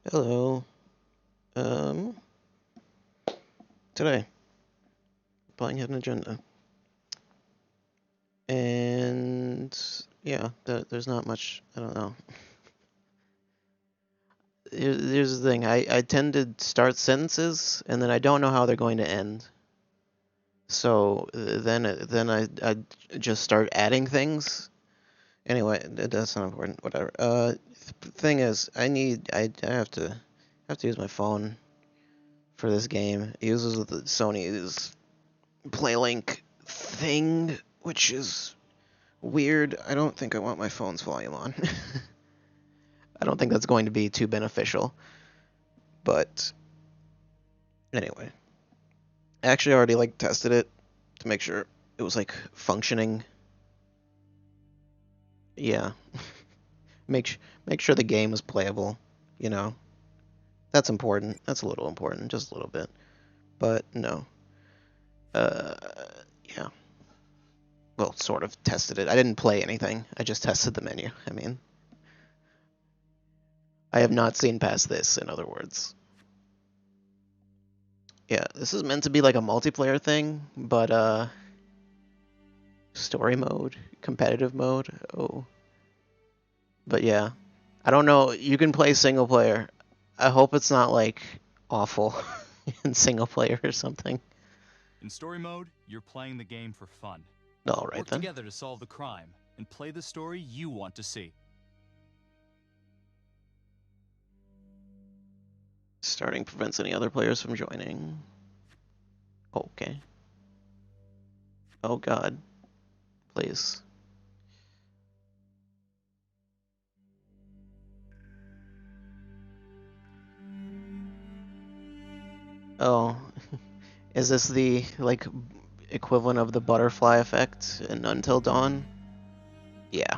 Hello. Um, Today, playing Hidden Agenda. And yeah, there's not much, I don't know. Here's the thing, I tend to start sentences and then I don't know how they're going to end. So then I just start adding things. Anyway, that's not important. Whatever. Thing is, I have to use my phone for this game. It uses the Sony's PlayLink thing, which is weird. I don't think I want my phone's volume on. I don't think that's going to be too beneficial. But anyway, I actually already tested it to make sure it was functioning. Yeah. Make sure the game is playable, you know. That's important. That's a little important, just a little bit. But no. Uh yeah. Well, sort of tested it. I didn't play anything. I just tested the menu. I mean, I have not seen past this, in other words. Yeah, this is meant to be like a multiplayer thing, but story mode, competitive mode. Oh. But yeah. I don't know, you can play single player. I hope it's not awful in single player or something. In story mode, you're playing the game for fun. All right Work then. together to solve the crime and play the story you want to see. Starting prevents any other players from joining. Okay. Oh god. Please. Oh. Is this the equivalent of the butterfly effect in Until Dawn? Yeah.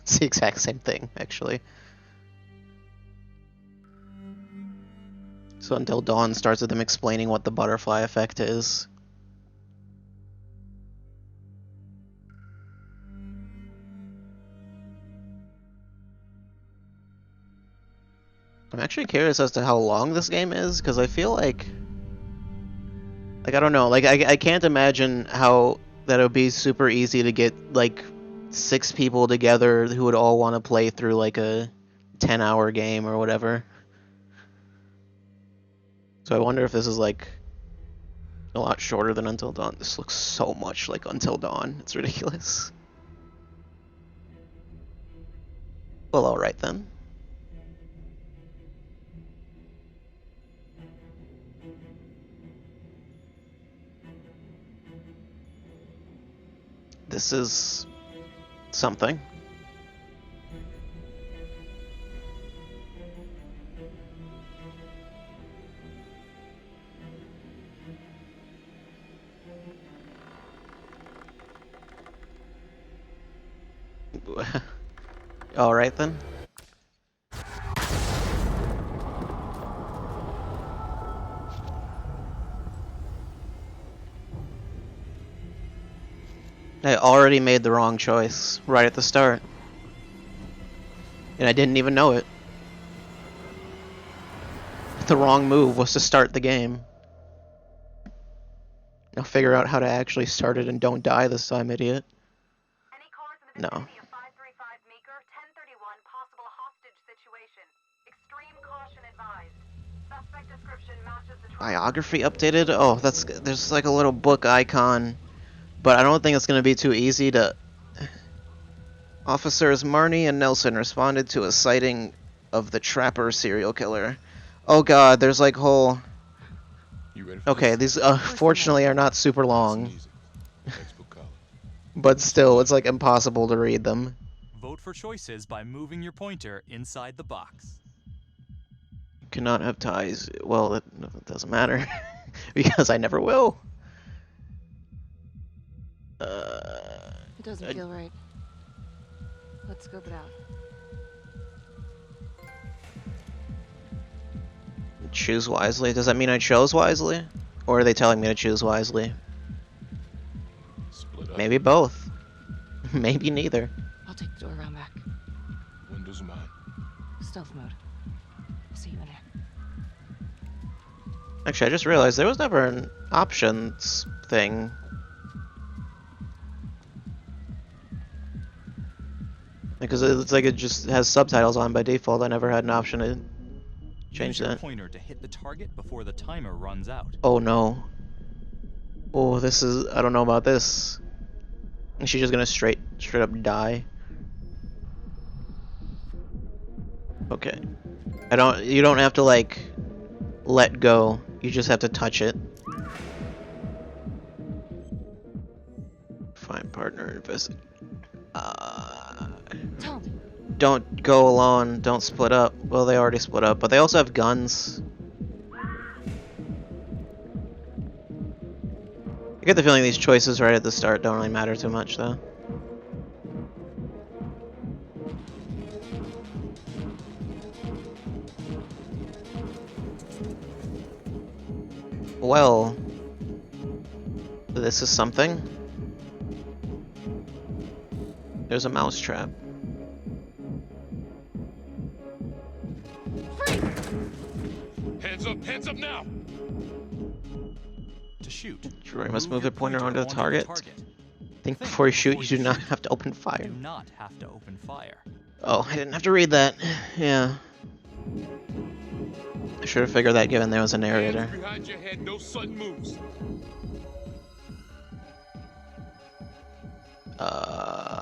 It's the exact same thing, actually. So Until Dawn starts with them explaining what the butterfly effect is. I'm actually curious as to how long this game is, because I feel I don't know, I can't imagine how that it would be super easy to get, 6 people together who would all want to play through, a 10-hour game or whatever. So I wonder if this is, a lot shorter than Until Dawn. This looks so much like Until Dawn. It's ridiculous. Well, alright then. This is something. Alright then. I already made the wrong choice right at the start. And I didn't even know it. The wrong move was to start the game. Now figure out how to actually start it and don't die this time, idiot. No. Biography updated? Oh, there's a little book icon, but I don't think it's gonna be too easy to. Officers Marnie and Nelson responded to a sighting of the Trapper serial killer. Oh god, there's whole. You ready for Okay, this? these fortunately are not super long, Nice and easy. Textbook college. but still, it's impossible to read them. Vote for choices by moving your pointer inside the box. Cannot have ties. Well, it doesn't matter because I never will. It doesn't feel right. Let's scope it out. Choose wisely. Does that mean I chose wisely? Or are they telling me to choose wisely? Split up. Maybe both. Maybe neither. I'll take the door around back. Windows mine. Stealth mode. I'll see you in there. Actually, I just realized there was never an options thing. Because it's like it just has subtitles on by default. I never had an option to change Use your that. pointer to hit the target before the timer runs out. Oh no. Oh, this is... I don't know about this. Is she just gonna straight up die? Okay. You don't have to, like, let go. You just have to touch it. Find partner, invest. Tom, Don't go alone. Don't split up. Well, they already split up, but they also have guns. I get the feeling these choices right at the start don't really matter too much, though. Well, this is something. There's a mousetrap. Hands up now! To shoot, Sure, you must move the pointer onto the the target. Think before you shoot, you do not have to open fire. Do not have to open fire. Oh, I didn't have to read that. Yeah. I should have figured that given there was a narrator. Hands behind your head, no sudden moves. Ow.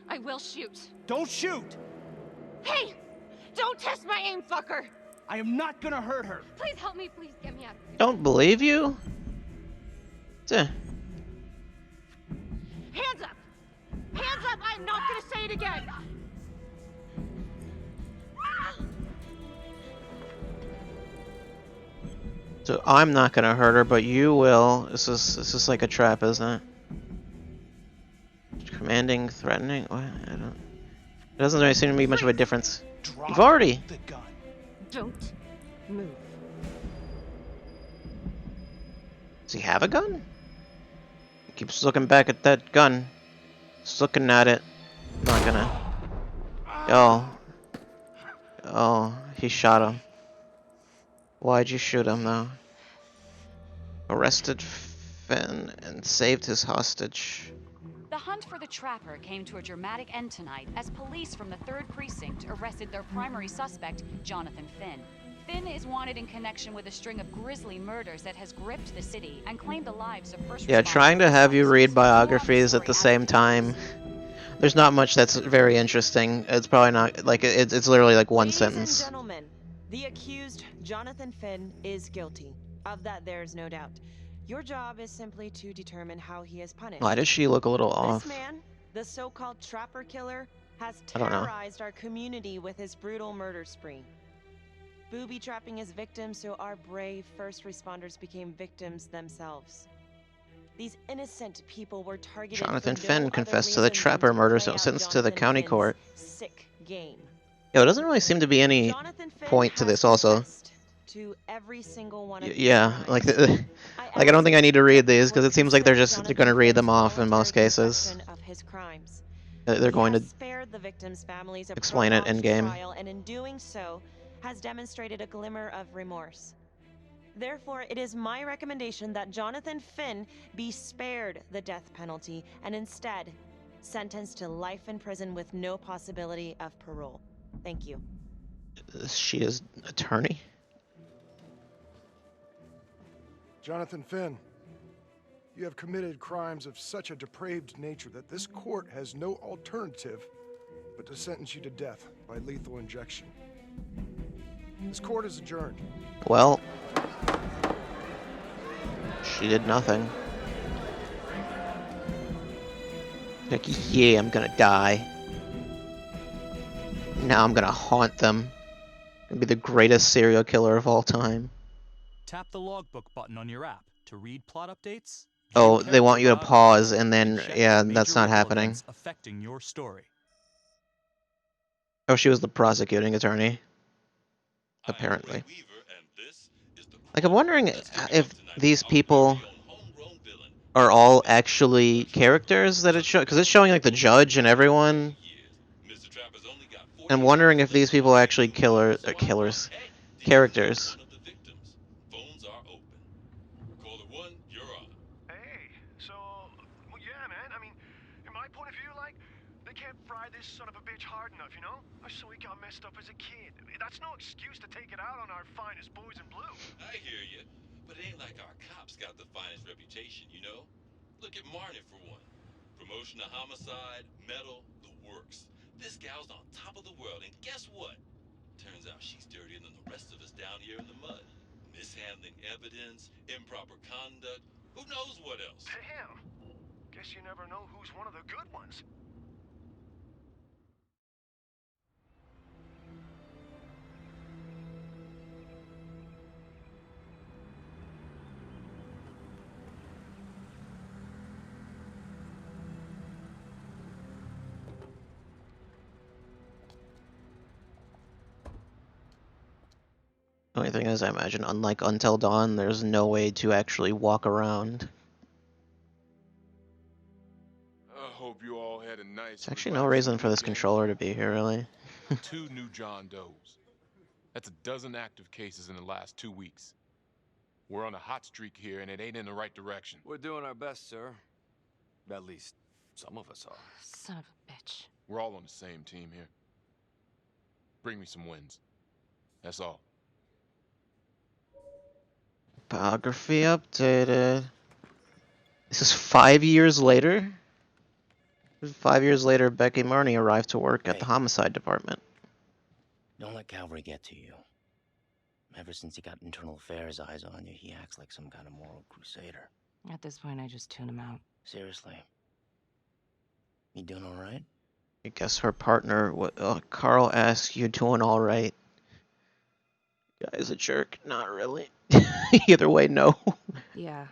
I will shoot. Don't shoot! Hey! Don't test my aim, fucker! I am not gonna hurt her. Please help me, please get me out of here. Don't believe you? Duh. Hands up! Hands up! I'm not gonna say it again! So I'm not gonna hurt her, but you will. This is like a trap, isn't it? Commanding, threatening. What? I don't. It doesn't really seem to be much of a difference. Drop You've already. the gun. Don't move. Does he have a gun? He keeps looking back at that gun. Just looking at it. Not gonna. Oh. Oh, he shot him. Why'd you shoot him, though? Arrested Finn and saved his hostage. The hunt for the trapper came to a dramatic end tonight as police from the 3rd Precinct arrested their primary suspect, Jonathan Finn. Finn is wanted in connection with a string of grisly murders that has gripped the city and claimed the lives of first responders. Yeah, trying to have you read biographies at the same time. There's not much that's very interesting. It's probably not, like, it's literally like one Ladies sentence. and gentlemen, the accused, Jonathan Finn, is guilty. Of that, there's no doubt. Your job is simply to determine how he is punished. Why does she look a little off? This man, the so-called trapper killer, has I don't know. terrorized our community with his brutal murder spree. Booby trapping his victims so our brave first responders became victims themselves. These innocent people were targeted. Jonathan for no Finn other confessed to the reason trapper than to murder, play so out sentenced to the Jonathan county Finn's court. sick game. Yo, it doesn't really seem to be any Jonathan Finn point to has this also. confessed to every single one of these Yeah, like crimes. like I don't think I need to read these ask because it seems like they're gonna read them off in most cases. Of his crimes. They're going He to has spared the victims' families a explain it prolonged in-game. trial, and in doing so, has demonstrated a glimmer of remorse. Therefore, it is my recommendation that Jonathan Finn be spared the death penalty and instead sentenced to life in prison with no possibility of parole. Thank you. She is attorney. Jonathan Finn, you have committed crimes of such a depraved nature that this court has no alternative but to sentence you to death by lethal injection. This court is adjourned. Well, she did nothing. Like, yeah, I'm gonna die. Now I'm gonna haunt them. Gonna be the greatest serial killer of all time. Tap the logbook button on your app to read plot updates. Oh, view they want you to character pause biographies, and then, check yeah, major that's not legal happening. events affecting your story. Oh, she was the prosecuting attorney. Apparently. Like, I'm wondering if these people... are all actually characters that it's showing? Because it's showing like the judge and everyone. I'm wondering if these people are actually killers, characters. Hey, so, well, yeah, man. I mean, in my point of view, like, they can't fry this son of a bitch hard enough, you know? So he got messed up as a kid. That's no excuse to take it out on our finest boys in blue. I hear you, but it ain't like our cops got the finest reputation, you know? Look at Marnie for one. Promotion to homicide, medal, the works. This gal's on top of the world, and guess what? Turns out she's dirtier than the rest of us down here in the mud. Mishandling evidence, improper conduct, who knows what else? Damn. Guess you never know who's one of the good ones. The only thing is, I imagine, unlike Until Dawn, there's no way to actually walk around. I hope you all had a nice. There's actually no reason for this controller to be here, really. 2 new John Does. That's a dozen active cases in the last 2 weeks. We're on a hot streak here, and it ain't in the right direction. We're doing our best, sir. At least, some of us are. Son of a bitch. We're all on the same team here. Bring me some wins. That's all. Biography updated. This is 5 years later? 5 years later, Becky Marnie arrived to work at the homicide department. Don't let Calvary get to you. Ever since he got internal affairs eyes on you, he acts like some kind of moral crusader. At this point, I just tune him out. Seriously. You doing all right? I guess her partner, Carl asks, you doing all right? Guy's a jerk. Not really. Either way, no. Yeah.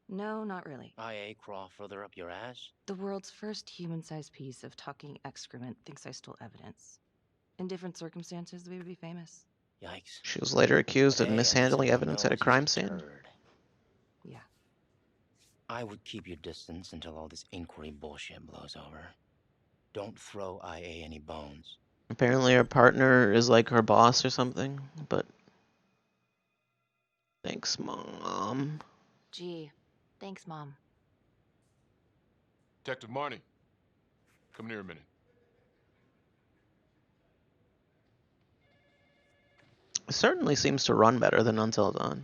No, not really. IA crawl further up your ass? The world's first human-sized piece of talking excrement thinks I stole evidence. In different circumstances, we would be famous. Yikes. She was later accused of Hey, mishandling everyone evidence at a knows he's crime scene. turd. Yeah. I would keep your distance until all this inquiry bullshit blows over. Don't throw IA any bones. Apparently her partner is like her boss or something, but... Thanks, Mom. Gee, thanks, Mom. Detective Marnie, come here a minute. It certainly seems to run better than Until Dawn.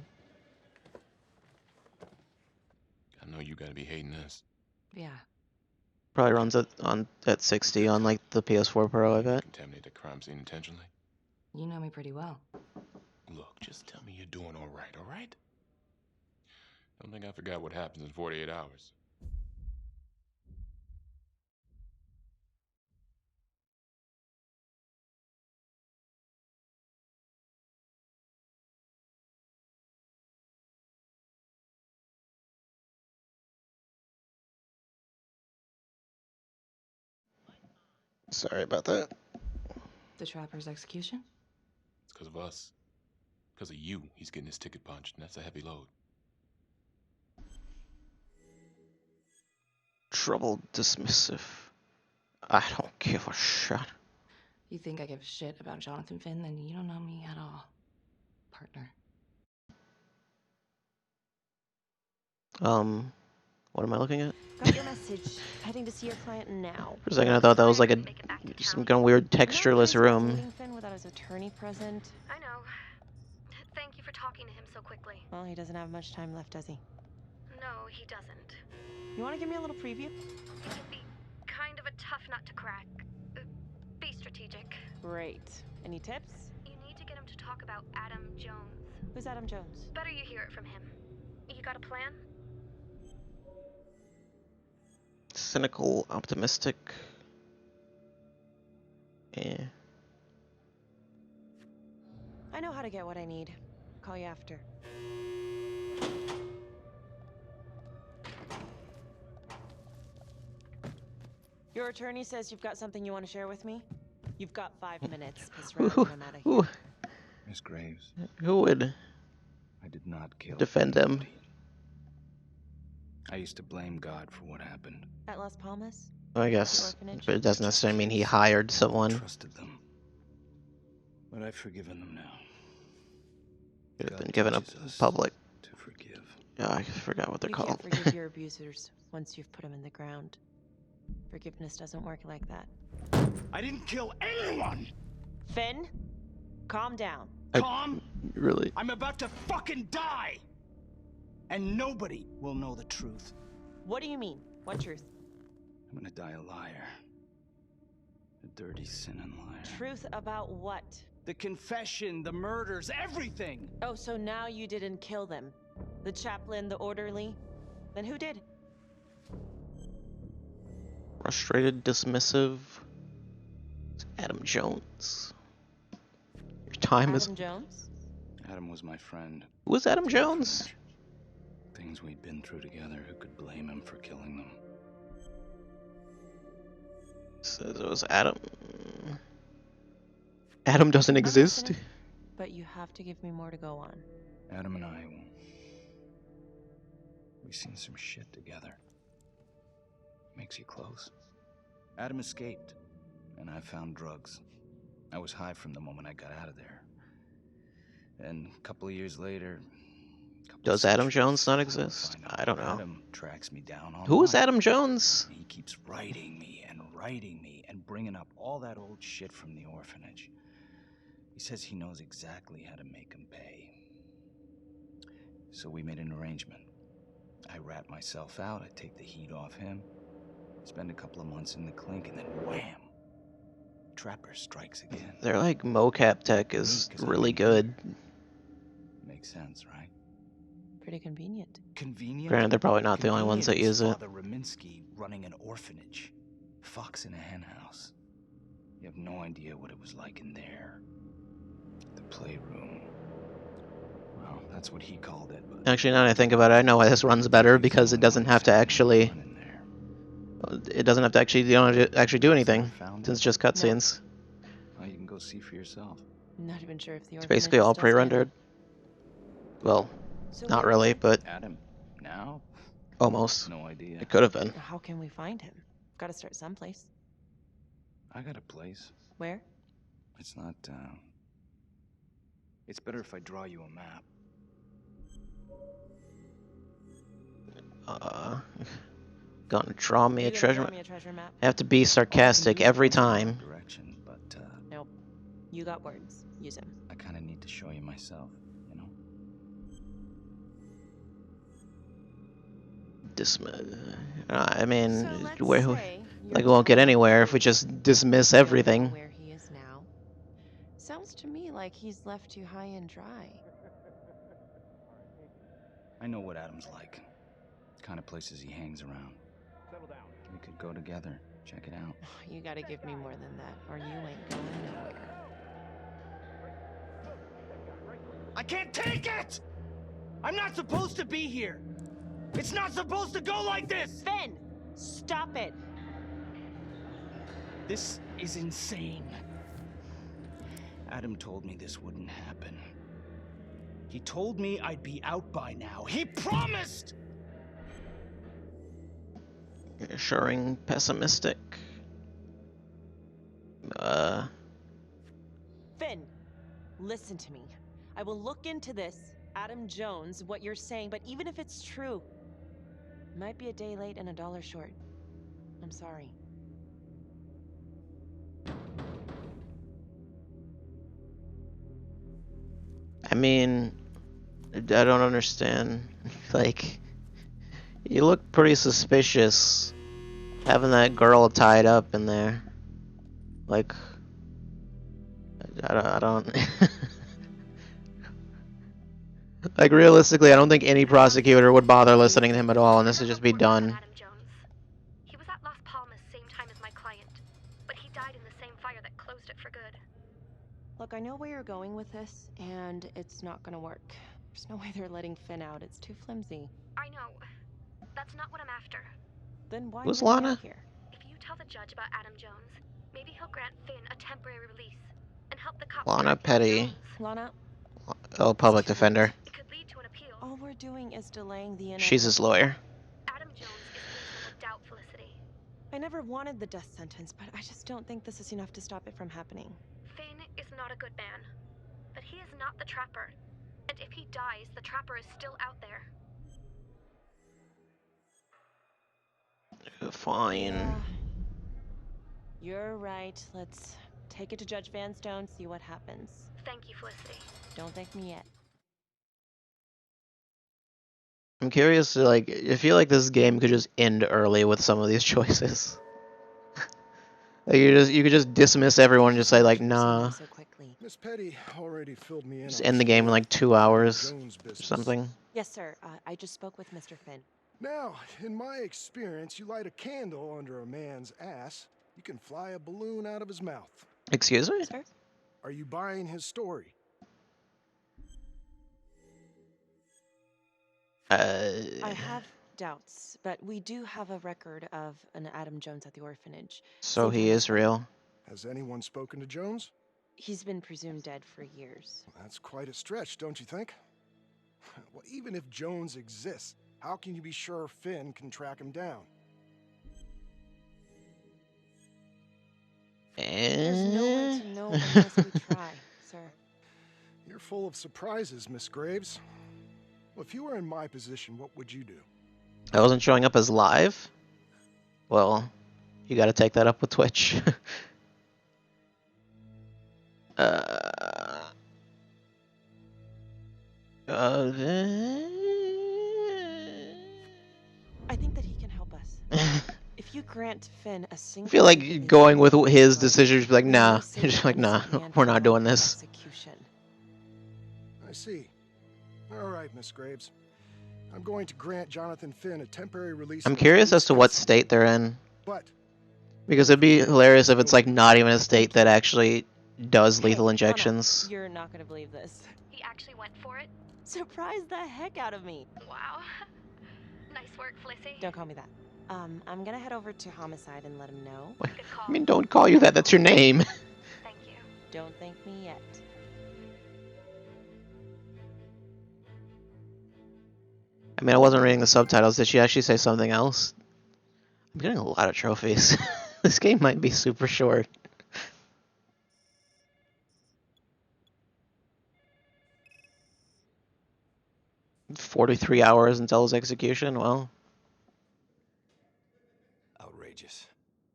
I know you gotta be hating this. Yeah. Probably runs at 60 on like the PS4 Pro, I bet. Contaminate the crime scene intentionally? You know me pretty well. Look, just tell me you're doing all right, all right? I don't think I forgot what happens in 48 hours. Sorry about that. The Trapper's execution? It's because of us. Because of you, he's getting his ticket punched, and that's a heavy load. Troubled dismissive. I don't give a shit. You think I give a shit about Jonathan Finn, then you don't know me at all. Partner. What am I looking at? Got your message. Heading to see your client now. For a second I thought that was like some kind of weird textureless room. Meeting Finn without his attorney present. I know. Thank you for talking to him so quickly. Well, he doesn't have much time left, does he? No, he doesn't. You want to give me a little preview? It can be kind of a tough nut to crack. Be strategic. Great. Any tips? You need to get him to talk about Adam Jones. Who's Adam Jones? Better you hear it from him. You got a plan? Cynical, optimistic. Eh. I know how to get what I need. Call you after. Your attorney says you've got something you want to share with me? You've got 5 minutes. Piss around and I'm out of here. Miss Graves, Who would I did not kill defend him? anybody. I used to blame God for what happened. At Las Palmas? I The guess, orphanage? but it doesn't Just necessarily mean he kids. hired I someone. trusted them. But I've forgiven them now. Could have God been given a teaches us public. to forgive. Oh, I forgot what they're You called. can't forgive your abusers once you've put them in the ground. Forgiveness doesn't work like that. I didn't kill anyone! Finn, calm down. Calm? Really? I'm about to fucking die! And nobody will know the truth. What do you mean? What truth? I'm gonna die a liar. A dirty, sinning liar. Truth about what? The confession, the murders, everything! Oh, so now you didn't kill them? The chaplain, the orderly? Then who did? Frustrated, dismissive. It's Adam Jones. Your time is. Adam Jones? Adam was my friend. Who is Adam Jones? Things we'd been through together, who could blame him for killing them? Says it was Adam. Adam doesn't I'm exist. listening, but you have to give me more to go on. Adam and I, we've seen some shit together. Makes you close. Adam escaped, and I found drugs. I was high from the moment I got out of there. And a couple of years later... Does Adam Jones not exist? I don't know. Adam tracks me down online. Who is Adam Jones? He keeps writing me and bringing up all that old shit from the orphanage. He says he knows exactly how to make him pay. So we made an arrangement. I rat myself out, I take the heat off him, spend a couple of months in the clink, and then wham! Trapper strikes again. They're like mocap tech is really good. Makes sense, right? Pretty convenient. Convenient? Granted, they're probably not the only ones that use it. Father Raminsky running an orphanage. Fox in a henhouse. You have no idea what it was like in there. The playroom. Well, that's what he called it. But Actually, now that I think about it, I know why this runs better because it doesn't have to actually. It doesn't have to actually. You don't have to actually do anything since it's just cutscenes. well, you can go see for yourself. Not even sure if the It's orphanage basically is all still pre-rendered. Well, So not where is really, it? but Adam, now? almost. No idea. It could have been. How can we find him? Got to start someplace. I got a place. Where? It's not, It's better if I draw you a map. Gonna draw me a You gonna treasure draw map. me a treasure map? I have to be sarcastic every time. Direction, but, Nope. You got words. Use them. I kind of need to show you myself, you know? I mean, So let's where, say like, we you're won't get telling me anywhere the if we truth. just dismiss You don't know everything. where he is now. Sounds to me like he's left you high and dry. I know what Adam's like. The kind of places he hangs around. We could go together. Check it out. You gotta give me more than that, or you ain't going nowhere. I can't take it! I'm not supposed to be here! It's not supposed to go like this! Finn! Stop it! This is insane. Adam told me this wouldn't happen. He told me I'd be out by now. He promised! Assuring pessimistic. Finn, listen to me. I will look into this, Adam Jones, what you're saying, but even if it's true, it might be a day late and $1 short. I'm sorry. I mean, I don't understand. Like, you look pretty suspicious having that girl tied up in there. Like, I don't. Like, realistically, I don't think any prosecutor would bother listening to him at all, and this would just be done. Adam Jones. He was at Las Palmas same time as my client, but he died in the same fire that closed it for good. Look, I know where you're going with this, and it's not gonna work. There's no way they're letting Finn out. It's too flimsy. I know. That's not what I'm after. Then why Who's bring me Lana? out here? If you tell the judge about Adam Jones, maybe he'll grant Finn a temporary release and help the cops. Lana track down Petty. Jones. Lana, Oh, public defender. It could lead to an appeal. all we're doing is delaying the She's his lawyer. Adam never wanted the death sentence, but I just don't think this is enough to stop it from happening. Finn is not a good man, but he is not the Trapper. And if he dies, the Trapper is still out there. Fine. Yeah. You're right. Let's take it to Judge Vanstone, see what happens. Thank you, Felicity. Don't thank me yet. I'm curious to I feel like this game could just end early with some of these choices. Like you could just dismiss everyone and just say like, nah. So quickly. Miss Petty already filled me in Just on end the game in some like 2 of hours Jones' or business. something. Yes, sir. I just spoke with Mr. Finn. Now, in my experience, you light a candle under a man's ass, you can fly a balloon out of his mouth. Excuse me? Sir? Are you buying his story? I have doubts, but we do have a record of an Adam Jones at the orphanage. So Same he time as is Finn. real? Has anyone spoken to Jones? He's been presumed dead for years. That's quite a stretch, don't you think? Well, even if Jones exists, how can you be sure Finn can track him down? There's no way to know unless we try, sir. You're full of surprises, Miss Graves. Well, if you were in my position, what would you do? I wasn't showing up as live? Well, you gotta take that up with Twitch. I think that he can help us. If you grant Finn a I single feel like going with his decision, be like, nah. You're just like, nah, we're not doing this. execution. I see. All right, Miss Graves. I'm going to grant Jonathan Finn a temporary release. I'm from curious police as to what custody. state they're in. But Because it'd be hilarious if it's like not even a state that actually does lethal Hey, injections. Anna, you're not gonna believe this. He actually went for it? Surprised the heck out of me. Wow. Nice work, Felicity. Don't call me that. I'm gonna head over to Homicide and let him know. What? Good call. I mean, don't call you that. That's your name. Thank you. Don't thank me yet. I mean, I wasn't reading the subtitles. Did she actually say something else? I'm getting a lot of trophies. This game might be super short. $43 until his execution. Well, Outrageous.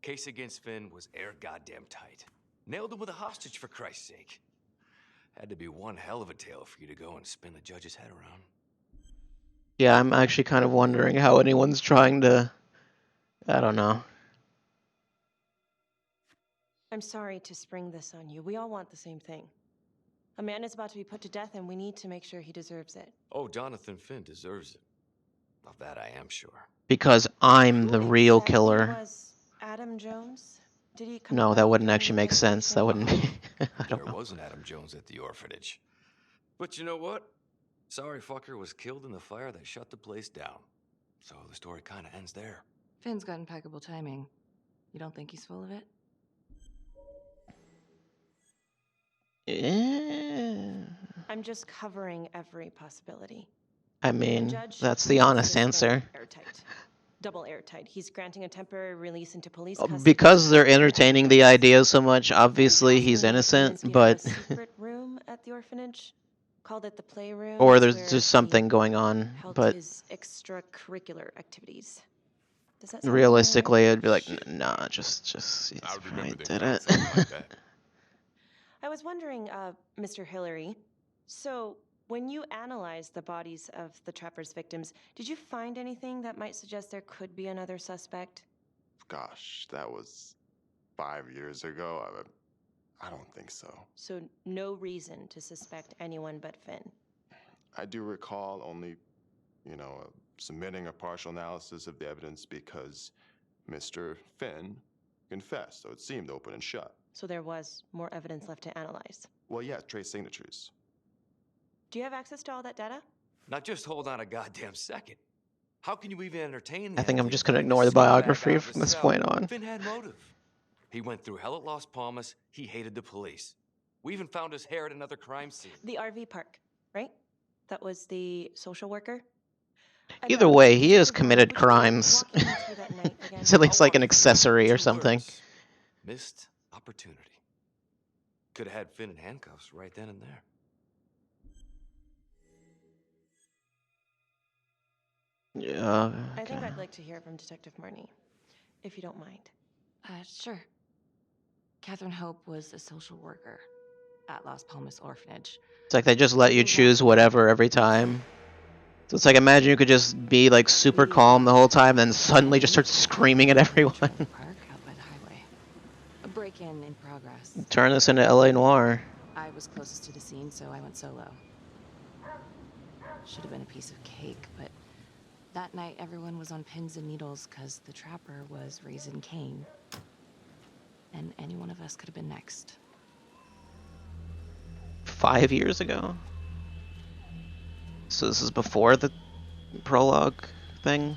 Case against Finn was air goddamn tight. Nailed him with a hostage, for Christ's sake. Had to be one hell of a tale for you to go and spin the judge's head around. yeah, I'm actually kind of wondering how anyone's trying to. I don't know. I'm sorry to spring this on you. We all want the same thing. A man is about to be put to death, and we need to make sure he deserves it. Oh, Jonathan Finn deserves it. Of that I am sure. Because I'm the Who real exactly killer. was Adam Jones? Did he come No, that about wouldn't during actually the make sense. That investigation? wouldn't. I don't There know. was an Adam Jones at the orphanage. But you know what? Sorry fucker was killed in the fire that shut the place down. So the story kind of ends there. Finn's got impeccable timing. You don't think he's full of it? Yeah. I'm just covering every possibility. I The mean, judge that's the wants honest this thing answer. airtight. Double airtight. He's granting a temporary release into police Oh, custody. because they're entertaining the idea so much, obviously Finn tells he's me innocent, Lewinsky but had a secret room at the orphanage. Called it the playroom. or It's there's where just he something going on. held But his extracurricular activities. Does that sound familiar? realistically, it'd be like, nah, just I I remember they did found it. something like that. I was wondering, Mr. Hillary, so when you analyzed the bodies of the Trapper's victims, did you find anything that might suggest there could be another suspect? Gosh, that was 5 years ago. I don't think so. So no reason to suspect anyone but Finn. I do recall only, submitting a partial analysis of the evidence because Mr. Finn confessed, so it seemed open and shut. So there was more evidence left to analyze. Well, yeah, trace signatures. Do you have access to all that data? Now just hold on a goddamn second. How can you even entertain the I think I'm idea just of gonna letting ignore the this scumbag biography out of from his this cell? point on. Finn had motive. He went through hell at Las Palmas. He hated the police. We even found his hair at another crime scene. The RV park, right? That was the social worker? Either way, he has committed crimes. He's at least like an accessory or something. Missed opportunity. Could have had Finn in handcuffs right then and there. Yeah. I think I'd like to hear from Detective Marnie, if you don't mind. Sure. Catherine Hope was a social worker at Las Palmas Orphanage. It's like they just let you choose whatever every time. So it's like, imagine you could just be like super calm the whole time, then suddenly just start screaming at everyone. Park out by the highway. A break-in in progress. Turn this into LA Noir. I was closest to the scene, so I went solo. Should have been a piece of cake, but that night everyone was on pins and needles because the trapper was raising Cain. And any one of us could have been next. 5 years ago? So this is before the prologue thing?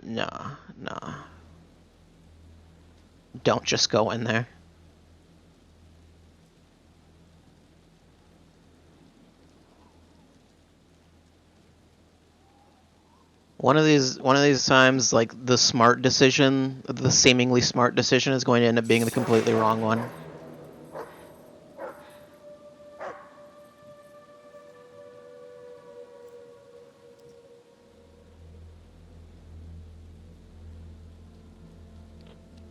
Nah. Don't just go in there. One of these times, like, the smart decision, the seemingly smart decision is going to end up being the completely wrong one.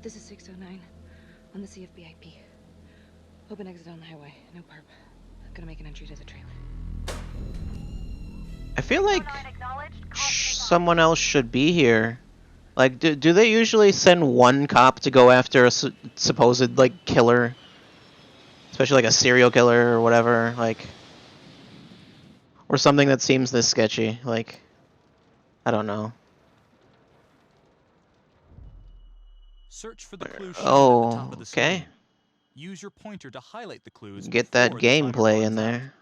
This is 609 on the CFBIP. Open exit on the highway. No perp. Gonna make an entry to the trailer. I feel like someone else should be here. Like, do they usually send one cop to go after a supposed, like, killer? Especially, like, a serial killer or whatever, like... Or something that seems this sketchy, like... I don't know. Search for the clues shown at the top of the screen. Okay. Use your pointer to highlight the clues. Get that before the timer gameplay in runs out. there.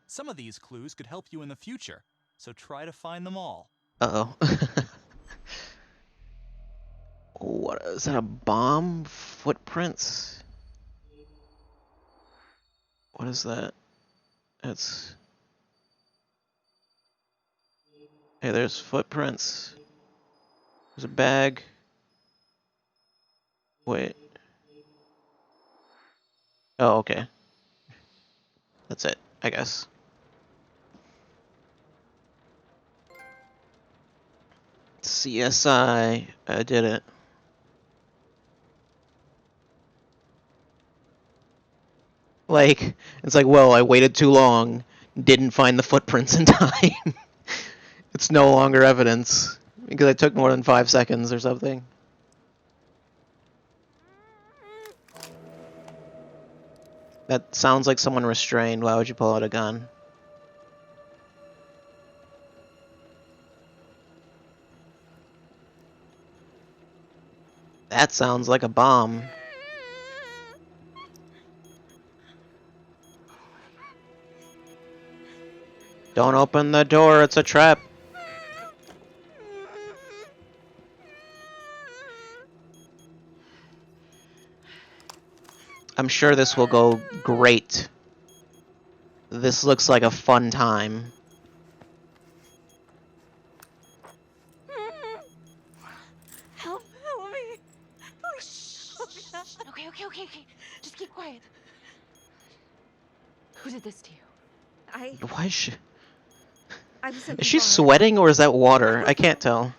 Some of these clues could help you in the future, so try to find them all. Uh-oh. What is that, a bomb? Footprints? What is that? It's... Hey, there's footprints. There's a bag. Wait. Oh, okay. That's it, I guess. CSI. I did it. Like, it's like, well, I waited too long. Didn't find the footprints in time. It's no longer evidence. Because it took more than 5 seconds or something. That sounds like someone restrained. Why would you pull out a gun? That sounds like a bomb. Don't open the door, it's a trap. I'm sure this will go great. This looks like a fun time. Help me. Please. Okay. Just keep quiet. Who did this to you? Why is she... I was in Is she the bar. sweating or is that water? I can't tell.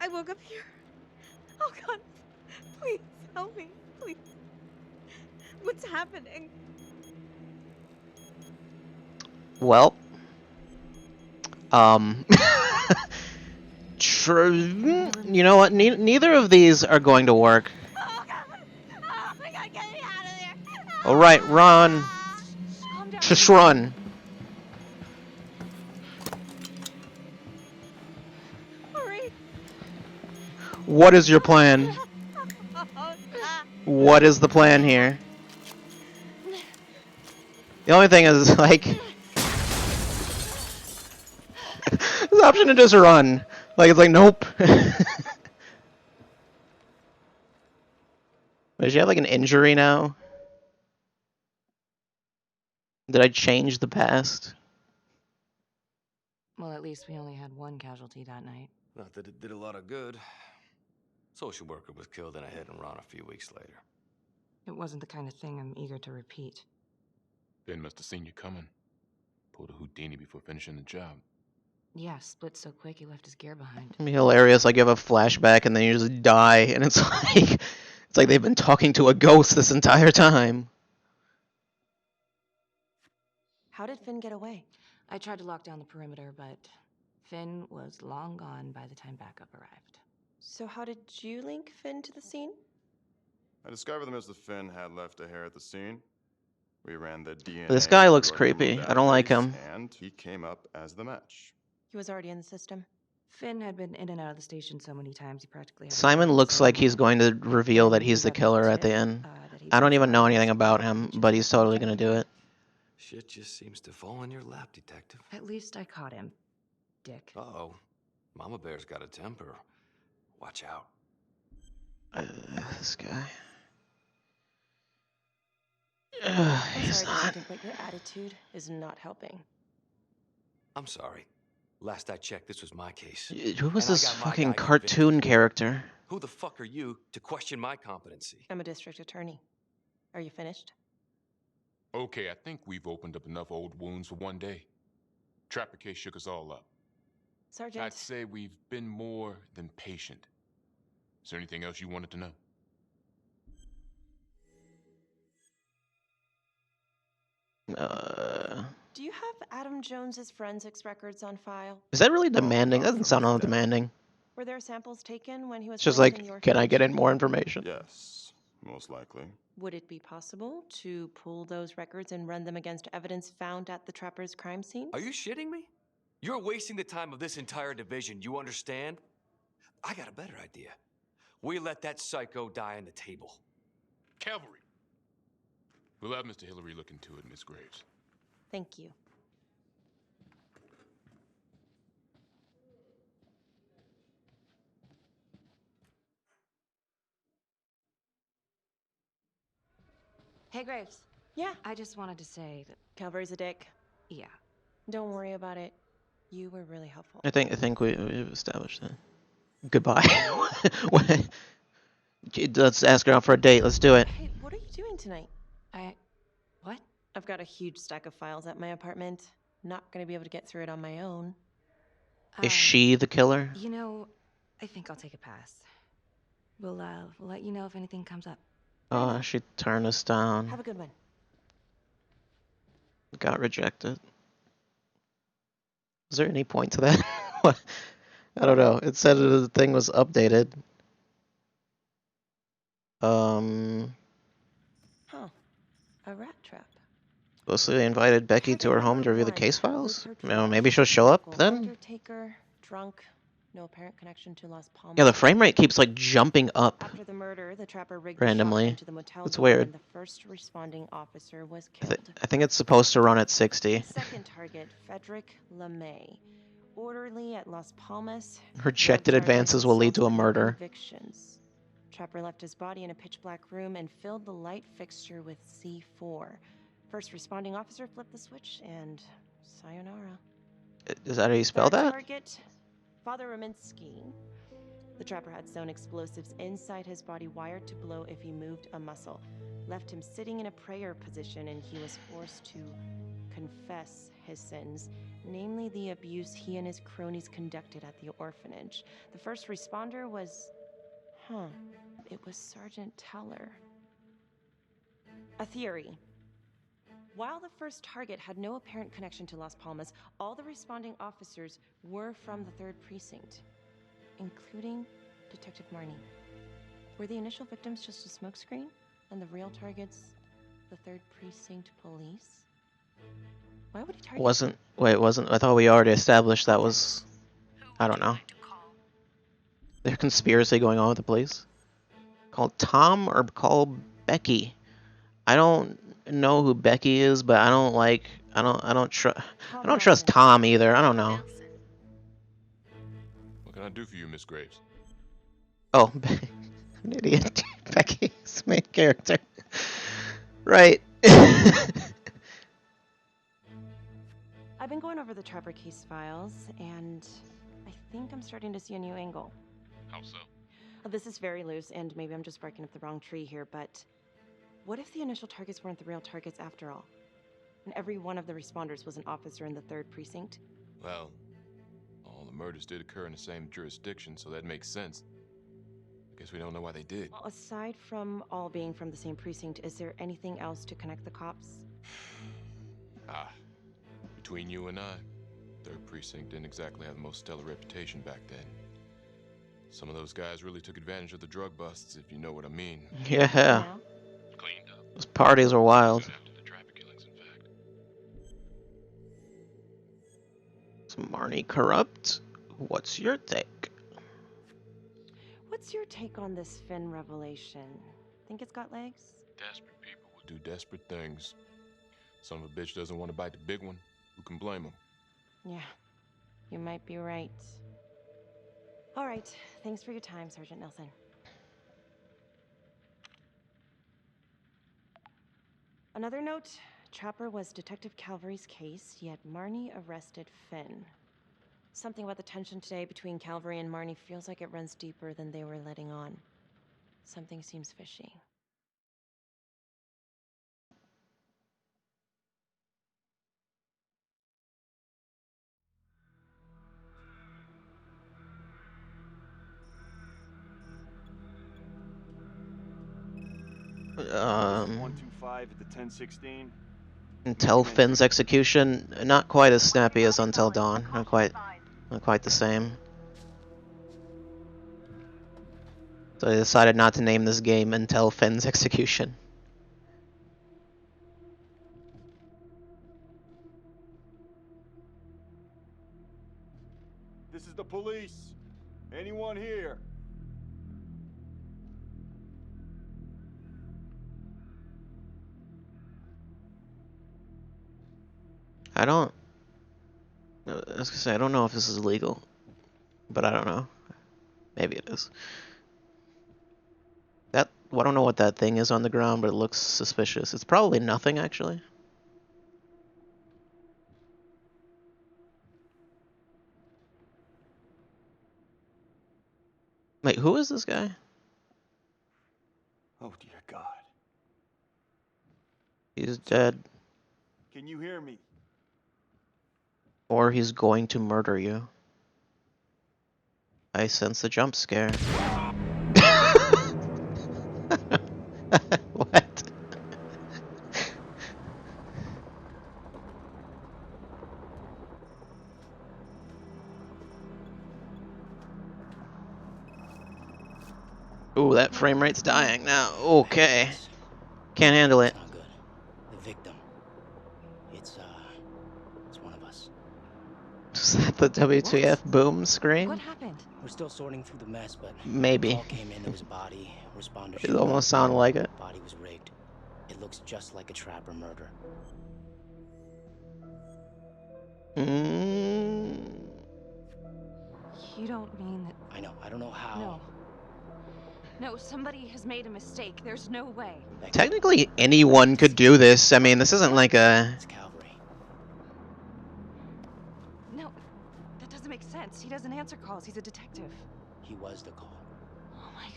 I woke up here. Oh God, please help me, please. What's happening? Well, you know what? Neither of these are going to work. Oh my God, get me out of there. All right, run. Just run. Hurry. What is your plan? What is the plan here? The only thing is, like... This is how option to just run. Like, it's like, nope. Does she have like an injury now? Did I change the past? Well, at least we only had one casualty that night. Not that it did a lot of good. Social worker was killed in a hit and run a few weeks later. It wasn't the kind of thing I'm eager to repeat. Ben must have seen you coming. Pulled a Houdini before finishing the job. Yeah, split so quick he left his gear behind. It'd be hilarious. Like, you have a flashback and then you just die, and it's like they've been talking to a ghost this entire time. How did Finn get away? I tried to lock down the perimeter, but Finn was long gone by the time backup arrived. So how did you link Finn to the scene? I discovered that Mr. Finn had left a hair at the scene. We ran the DNA. This guy looks through our criminal creepy. I don't like database, him. And he came up as the match. He was already in the system. Finn had been in and out of the station so many times he practically had Simon looks like he's going to reveal that he's the killer at the end. I don't even know anything about him, but he's totally going to do it. Shit just seems to fall in your lap, Detective. At least I caught him, Dick. Uh-oh. Mama Bear's got a temper. Watch out. This guy. I'm He's sorry, not. Detective, but your attitude is not helping. I'm sorry. Last I checked, this was my case. Who was And I this got my fucking guy cartoon character? Who the fuck are you to question my competency? I'm a district attorney. Are you finished? Okay, I think we've opened up enough old wounds for one day. Trapper case shook us all up. Sergeant. I'd say we've been more than patient. Is there anything else you wanted to know? Do you have Adam Jones's forensics records on file? Is that really demanding? That doesn't sound all demanding. Were there samples taken when he was It's just placed in the like, can I orphanage? get in more information? Yes, most likely. Would it be possible to pull those records and run them against evidence found at the Trapper's crime scene? Are you shitting me? You're wasting the time of this entire division, you understand? I got a better idea. We let that psycho die on the table. Cavalry! We'll have Mr. Hillary look into it, Miss Graves. Thank you. Hey, Graves. Yeah. I just wanted to say that... Calvary's a dick. Yeah. Don't worry about it. You were really helpful. I think we've established that. Goodbye. Let's ask her out for a date. Let's do it. Hey, what are you doing tonight? What? I've got a huge stack of files at my apartment. Not gonna be able to get through it on my own. Is she the killer? You know, I think I'll take a pass. We'll let you know if anything comes up. Oh, she turned us down. Have a good one. Got rejected. Is there any point to that? What? I don't know. It said the thing was updated. Huh. A rat trap. Supposedly invited Becky to her home to review the case files. You know, maybe she'll show up then. Undertaker, drunk, no apparent connection to Las Palmas. Yeah, the frame rate keeps like jumping up After the murder, the Trapper rigged randomly. the shotgun to the motel It's door weird. and the first responding officer was killed. I think it's supposed to run at 60. Second target, Frederick LeMay. Orderly at Las Palmas. Rejected drug charges, advances will lead to a assault, and murder. Convictions. Trapper left his body in a pitch black room and filled the light fixture with C4. First responding officer flipped the switch and sayonara. Is that how you spell Third that? target, Father Rominsky. The Trapper had sewn explosives inside his body, wired to blow if he moved a muscle. Left him sitting in a prayer position, and he was forced to confess his sins, namely the abuse he and his cronies conducted at the orphanage. The first responder was... it was Sergeant Teller. A theory. While the first target had no apparent connection to Las Palmas, all the responding officers were from the 3rd Precinct, including Detective Marnie. Were the initial victims just a smokescreen, and the real targets the 3rd Precinct police? Why would he target... Wasn't. I thought we already established that was... I don't know. There's conspiracy going on with the police. Call Tom or call Becky. I don't know who Becky is, but I don't trust Tom either. I don't know. can I do for you, Miss Graves? Oh, an idiot. Becky's main character. Right. I've been going over the Trapper case files, and I think I'm starting to see a new angle. How so? Well, this is very loose, and maybe I'm just barking up the wrong tree here, but what if the initial targets weren't the real targets after all? And every one of the responders was an officer in the 3rd Precinct? Well, all the murders did occur in the same jurisdiction, so that makes sense. I guess we don't know why they did. Well, aside from all being from the same precinct, is there anything else to connect the cops? Between you and I, 3rd Precinct didn't exactly have the most stellar reputation back then. Some of those guys really took advantage of the drug busts, if you know what I mean. Yeah. Cleaned up. Those parties were wild. Soon after the Trapper killings, in fact. Is Marnie corrupt? What's your take? What's your take on this Finn revelation? Think it's got legs? Desperate people will do desperate things. Son of a bitch doesn't want to bite the big one. Who can blame him? Yeah, you might be right. All right, thanks for your time, Sergeant Nelson. Another note, Trapper was Detective Calvary's case, yet Marnie arrested Finn. Something about the tension today between Calvary and Marnie feels like it runs deeper than they were letting on. Something seems fishy. This is 125 at the 1016. Until Finn's execution, not quite as snappy as Until Dawn. Not quite the same. So I decided not to name this game Until Finn's Execution. This is the police. Anyone here? I was gonna say, I don't know if this is legal, but I don't know. Maybe it is. I don't know what that thing is on the ground, but it looks suspicious. It's probably nothing, actually. Wait, who is this guy? Oh, dear God. He's dead. Can you hear me? Or he's going to murder you. I sense a jump scare. What? Ooh, that frame rate's dying now. Okay. Can't handle it. It's not good. The victim. It's one of us. Is that the WTF boom screen? What happened? We're still sorting through the mess, but Maybe. call came in, there was a body. Responders. It almost sounded like it. Body was rigged. It looks just like a Trapper murder. You don't mean that... I know. I don't know how. No, somebody has made a mistake. There's no way. Technically, anyone could do this. I mean, this isn't like a... It's Calvary. No, that doesn't make sense. He doesn't answer calls. He's a detective. He was the call. Oh my God.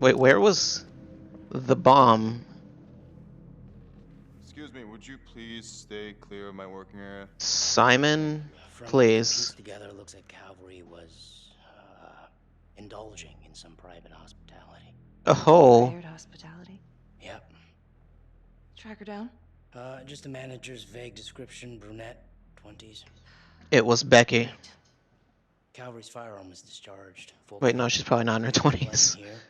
Wait, where was the bomb? Excuse me, would you please stay clear of my working area? Simon, From what we please. pieced together, it looks like Calvary was indulging in some private hospitality. Oh. Hired hospitality. Yep. Track her down. Just the manager's vague description, brunette, 20s. It was Becky. Calvary's firearm was discharged. Wait, no, she's probably not in her 20s. Here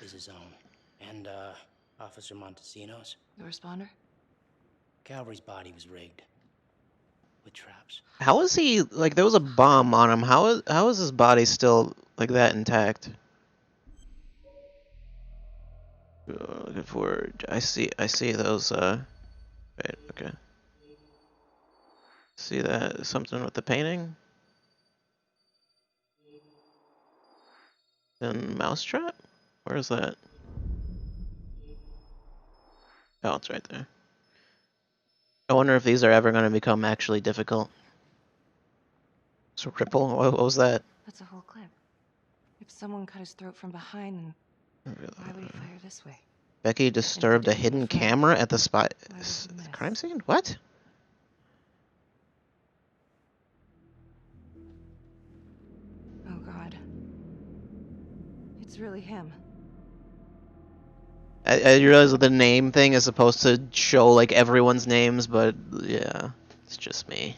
is his own. And, Officer Montesinos. The responder? Calvary's body was rigged. With traps. How is he, like, there was a bomb on him. How is his body still, like, that intact? Looking forward. I see those. Right. Okay. See that something with the painting. Then mousetrap. Where is that? Oh, it's right there. I wonder if these are ever going to become actually difficult. So Ripple, what was that? That's a whole clip. If someone cut his throat from behind, then why would he fire this way? Becky disturbed a hidden camera at the spot crime scene? What? Oh God. It's really him. I realize that the name thing is supposed to show like everyone's names, but yeah, it's just me.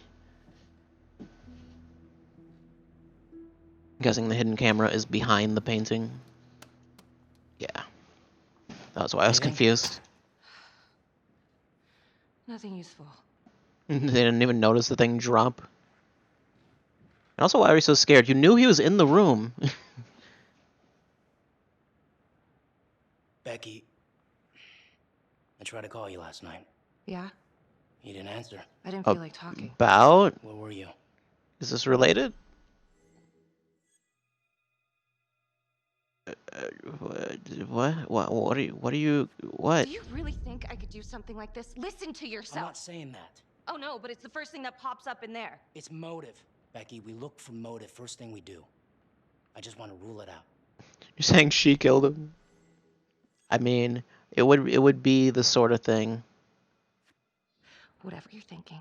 I'm guessing the hidden camera is behind the painting. Yeah. That's why I was confused. Nothing useful. They didn't even notice the thing drop. And also, why are you so scared? You knew he was in the room. Becky, I tried to call you last night. Yeah? You didn't answer. I didn't feel like talking. About? Where were you? Is this related? What are you, what? Do you really think I could do something like this? Listen to yourself. I'm not saying that. Oh no, but it's the first thing that pops up in there. It's motive. Becky, we look for motive first thing we do. I just want to rule it out. You're saying she killed him? I mean, it would be the sort of thing. Whatever you're thinking,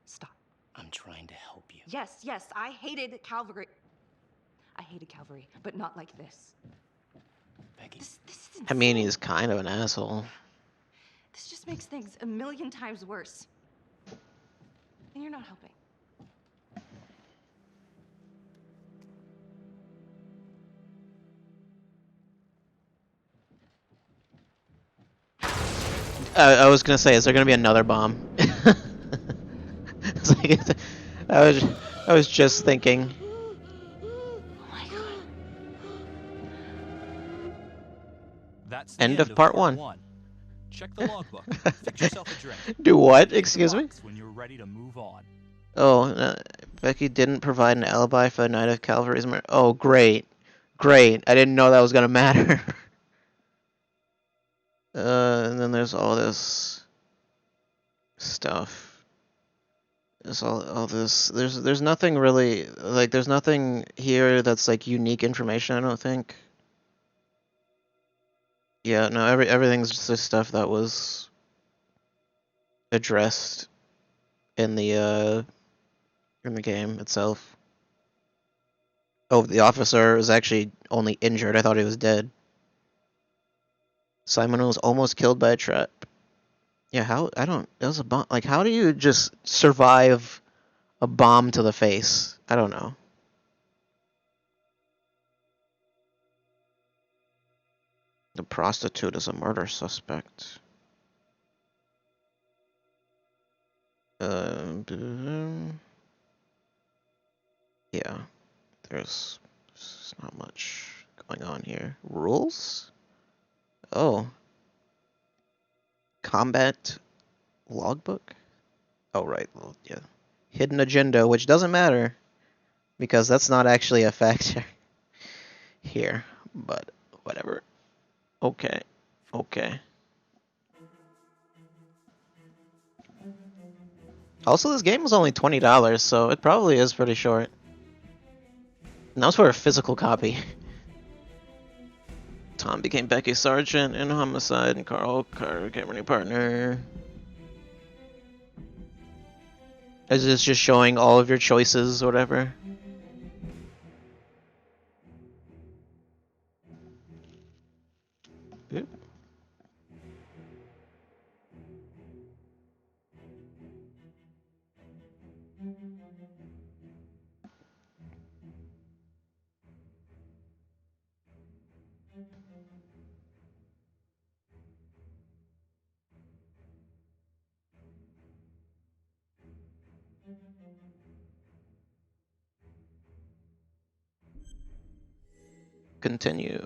stop. I'm trying to help you. Yes, I hated Calvary. I hated Calvary, but not like this. Becky. This is I mean, he's kind of an asshole. This just makes things a million times worse. And you're not helping. I was gonna say, is there gonna be another bomb? It's like, I was just thinking. Oh my God. That's the End of part one. Check the logbook. Fix yourself a drink. Do what? Pick the Excuse me? box when you're ready to move on. Oh, Becky didn't provide an alibi for the night of Calvary's murder. Oh, great. Great. I didn't know that was gonna matter. And then there's all this stuff. There's all this. There's nothing really, like, there's nothing here that's like unique information, I don't think. Yeah, no, everything's just the stuff that was addressed in the game itself. Oh, the officer was actually only injured. I thought he was dead. Simon was almost killed by a trap. Yeah, how? I don't. It was a bomb. Like, how do you just survive a bomb to the face? I don't know. The prostitute is a murder suspect. Yeah, there's not much going on here. Rules? Oh. Combat logbook? Oh, right. Well, yeah. Hidden agenda, which doesn't matter because that's not actually a factor here, but whatever. Okay. Okay. Also, this game was only $20, so it probably is pretty short. And that was for a physical copy. Tom became Becky's sergeant in homicide, and Carl became her new partner. Is this just showing all of your choices or whatever? Yep. Continue.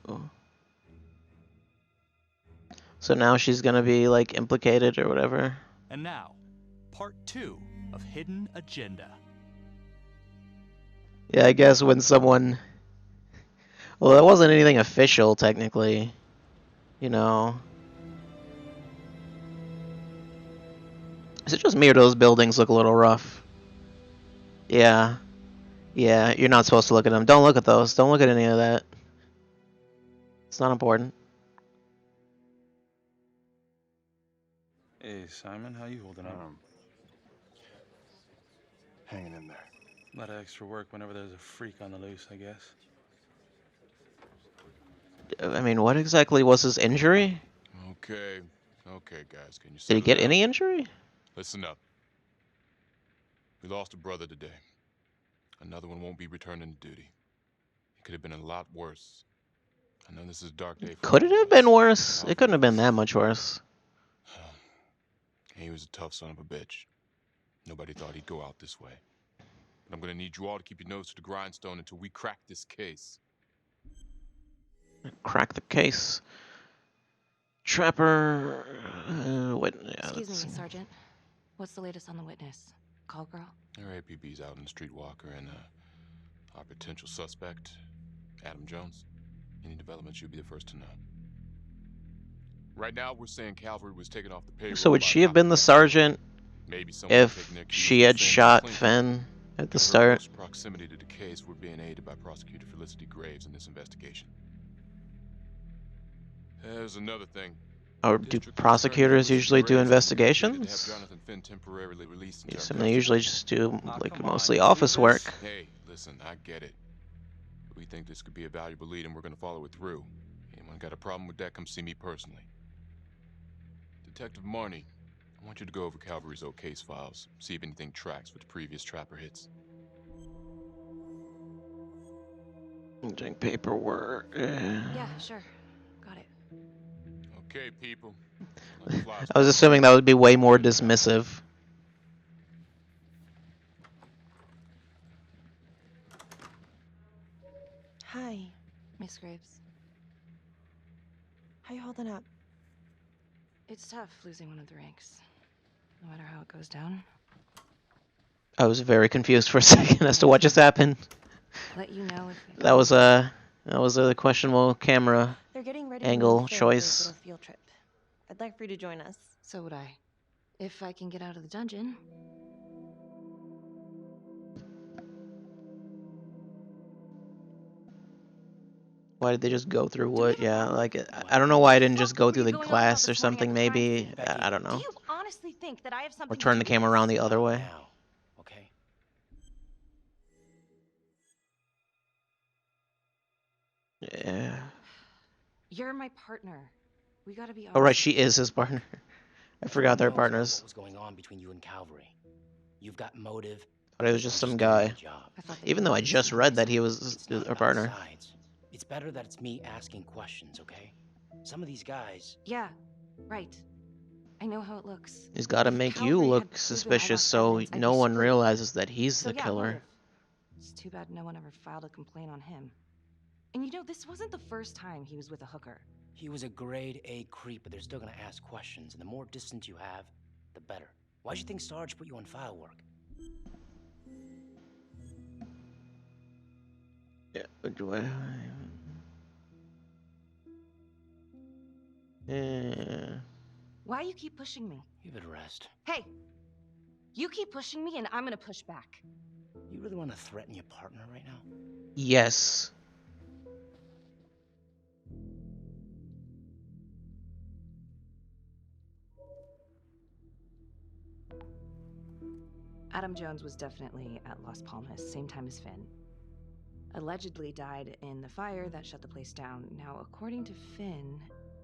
So now she's gonna be like implicated or whatever. And now, part 2 of Hidden Agenda. Yeah, I guess when someone... Well, it wasn't anything official, technically. You know... Is it just me or do those buildings look a little rough? Yeah. Yeah, you're not supposed to look at them. Don't look at those. Don't look at any of that. It's not important. Hey, Simon, how you holding up? Hanging in there. A lot of extra work whenever there's a freak on the loose, I guess. I mean, what exactly was his injury? Okay, okay, guys, can you Did he settle get down? any injury? Listen up. We lost a brother today. Another one won't be returning to duty. It could have been a lot worse. I know this is a dark day for Could all it of have us. been worse? It couldn't have been that much worse. He was a tough son of a bitch. Nobody thought he'd go out this way. But I'm gonna need you all to keep your nose to the grindstone until we crack this case. Crack the case. Trapper... Excuse me, Sergeant. What's the latest on the witness? Call girl? Our APB's out on the streetwalker and our potential suspect, Adam Jones. Any developments, you'll be the first to know. Right now, we're saying Calvary was taken off the payroll. So would by she have cop been the sergeant Maybe someone if taking their cues she from had Finn shot Clinton. Finn at the In her start? close proximity to the case, we're being aided by Prosecutor Felicity Graves in this investigation. There's another thing. Or do prosecutors usually do investigations? To have Jonathan Finn temporarily released into Yes, our I mean, they custody. usually just do like mostly office work. Hey, listen, I get it. We think this could be a valuable lead and we're gonna follow it through. Anyone got a problem with that, come see me personally. Detective Marnie, I want you to go over Calvary's old case files, see if anything tracks with the previous Trapper hits. Doing paperwork. Yeah, sure. Got it. Okay, people. I was assuming that would be way more dismissive. Hi. Miss Graves. How you holding up? It's tough losing one of the ranks. No matter how it goes down. I was very confused for a second as to what just happened. Let you know if we That was a questionable camera They're getting ready angle to move Finn to his choice. little field trip. I'd like for you to join us. So would I. If I can get out of the dungeon. Why did they just go through wood? Yeah, like I don't know why I didn't just go through the going out glass about or this morning at something. the crime Maybe scene? I don't know. Do you honestly think that I have something Or turn the to do with camera this? around the other way. Now, okay? Yeah. You're my partner. We gotta be honest. Oh right, she is his partner. I forgot they're Everyone knows partners. What was going on between you and Calvary? You've got motive. But it was just some guy. Even though I just read that he was a partner. Sides. It's better that it's me asking questions, okay? Some of these guys. Yeah, right. I know how it looks. He's got to If make Calvary you had look proven all suspicious that so evidence, I'd no be one screwed. realizes that he's So the yeah, killer. motive. It's too bad no one ever filed a complaint on him. And you know, this wasn't the first time he was with a hooker. He was a grade A creep, but they're still gonna ask questions, and the more distance you have, the better. Why'd you think Sarge put you on file work? Yeah, do I? Yeah. Why you keep pushing me? Give it a rest. Hey! You keep pushing me and I'm gonna push back. You really want to threaten your partner right now? Yes. Adam Jones was definitely at Las Palmas, same time as Finn. Allegedly died in the fire that shut the place down. Now, according to Finn,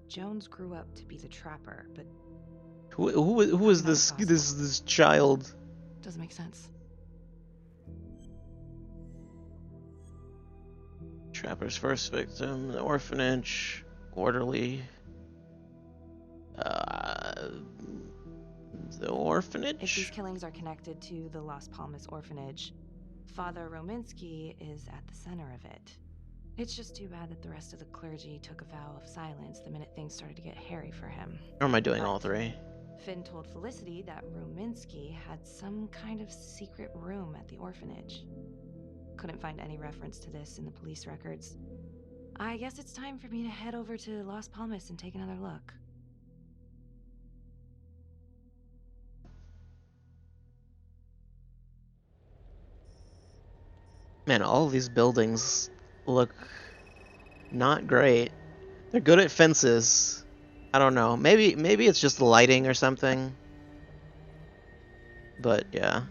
Jones grew up to be the trapper, but Who is this child? doesn't make sense. Trapper's first victim, the orphanage, orderly. The orphanage? If these killings are connected to the Las Palmas orphanage, Father Rominsky is at the center of it. It's just too bad that the rest of the clergy took a vow of silence the minute things started to get hairy for him. Or am I doing all three? Finn told Felicity that Ruminski had some kind of secret room at the orphanage. Couldn't find any reference to this in the police records. I guess it's time for me to head over to Las Palmas and take another look. Man, all of these buildings look not great. They're good at fences. I don't know. Maybe it's just the lighting or something. But yeah.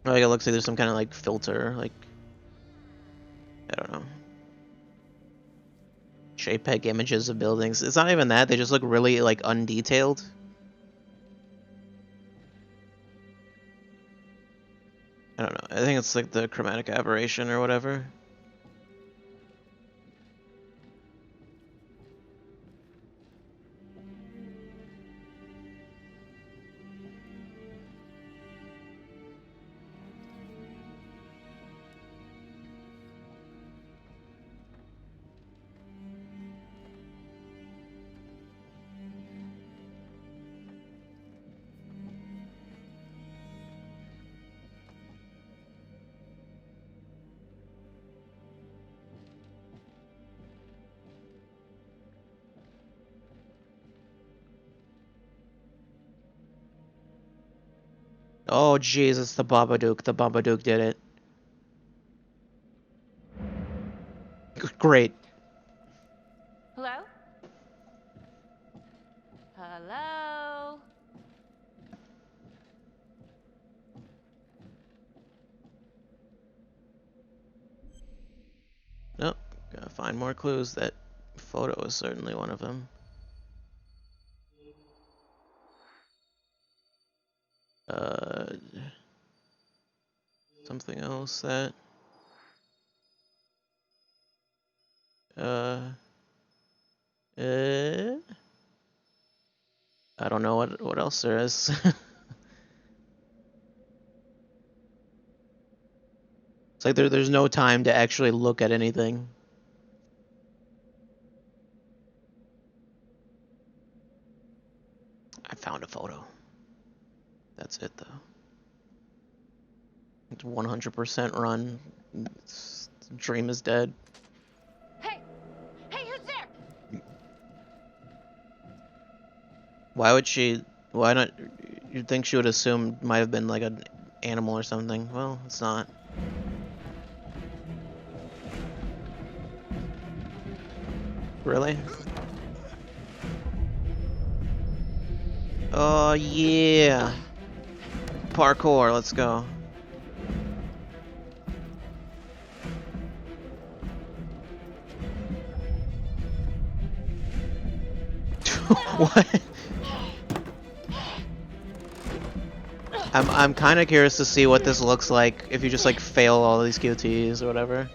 Like it looks like there's some kind of like filter, like I don't know. JPEG images of buildings. It's not even that, they just look really like undetailed. I don't know. I think it's like the chromatic aberration or whatever. Oh Jesus, the Babadook. The Babadook did it. Great. Hello? Hello? Nope. Gotta find more clues. That photo is certainly one of them. Something else that I don't know what else there is. It's like there's no time to actually look at anything. I found a photo. That's it though. It's 100% run. Dream is dead. Hey! Hey, who's there? Why would she? Why not? You'd think she would assume might have been like an animal or something. Well, it's not. Really? Oh yeah. Parkour, let's go. What? I'm kind of curious to see what this looks like if you just like fail all these QTs or whatever.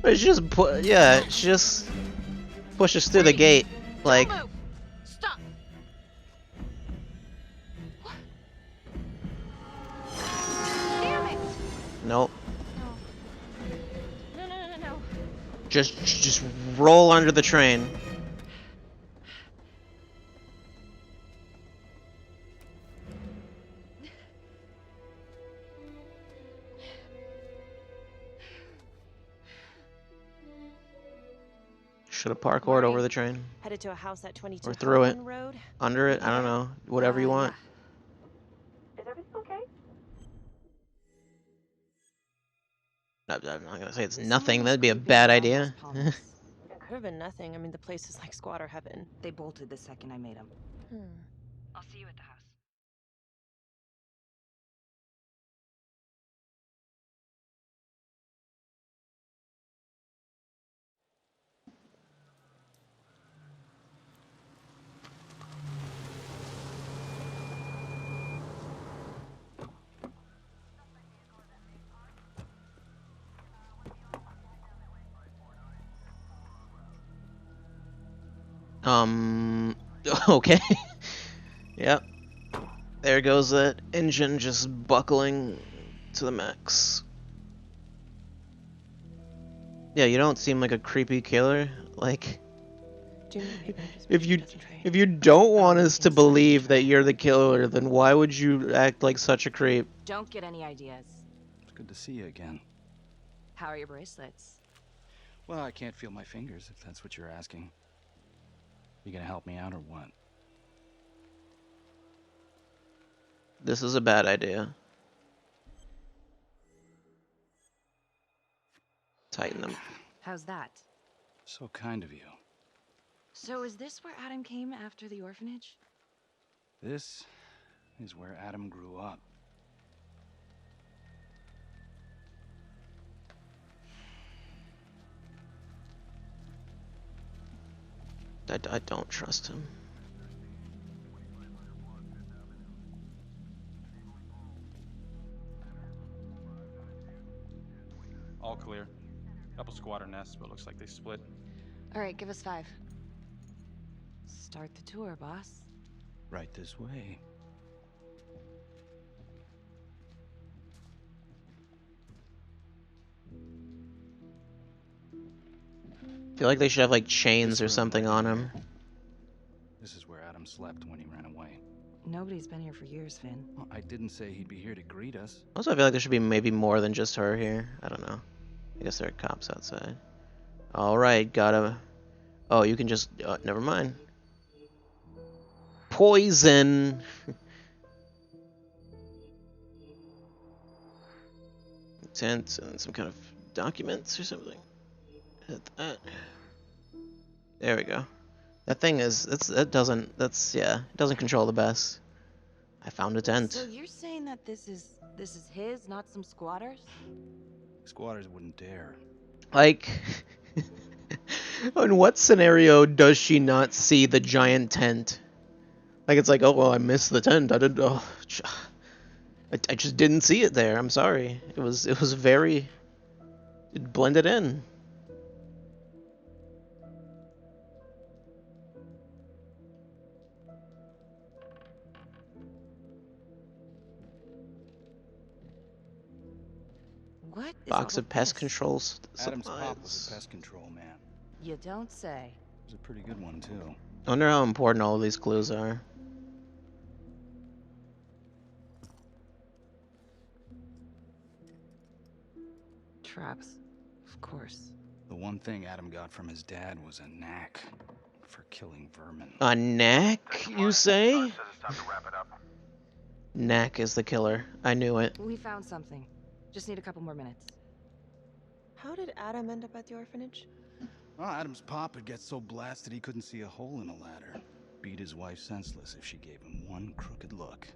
But she just yeah, she just pushes through the gate like. Don't move. Stop. What? Damn it. Nope. No. Just roll under the train. Should have parkoured over the train. Headed to a house at 22 Or through it. Hoffman Road. Under it, I don't know. Whatever you want. Is everything okay? I'm not gonna say it's nothing. That'd be a bad idea. It could have been nothing. I mean, the place is like squatter heaven. They bolted the second I made them. I'll see you at the house. Okay. Yep. There goes that engine just buckling to the max. Yeah, you don't seem like a creepy killer. Like, Do me a favor, just if make sure you it doesn't try. if you don't want Oh, us to it's starting to believe try. that you're the killer, then why would you act like such a creep? Don't get any ideas. It's good to see you again. How are your bracelets? Well, I can't feel my fingers, if that's what you're asking. You gonna help me out or what? This is a bad idea. Tighten them. How's that? So kind of you. So is this where Adam came after the orphanage? This is where Adam grew up. I don't trust him. All clear. Couple squatter nests, but looks like they split. All right, give us 5. Start the tour, boss. Right this way. I feel like they should have like chains or something on him. This is where Adam slept when he ran away. Nobody's been here for years, Finn. Well, I didn't say he'd be here to greet us. Also, I feel like there should be maybe more than just her here. I don't know. I guess there are cops outside. Alright, gotta... Oh, you can just... never mind. Poison! Tent and some kind of documents or something. Hit that. There we go. That thing is... it doesn't control the best. I found a tent. So you're saying that this is his, not some squatters? Squatters wouldn't dare. Like... In what scenario does she not see the giant tent? Like, it's like, oh, well, I missed the tent. I didn't... Oh, I just didn't see it there. I'm sorry. It was very... It blended in. What is Box all of pest this? control Adam's pop supplies. was a pest control man. You don't say. It was a pretty good one, too. I wonder how important all of these clues are. Traps. Of course. The one thing Adam got from his dad was a knack for killing vermin. A knack, you say? Knack is the killer. I knew it. We found something. Just need a couple more minutes. How did Adam end up at the orphanage? Well, Adam's pop would get so blasted he couldn't see a hole in a ladder. Beat his wife senseless if she gave him one crooked look.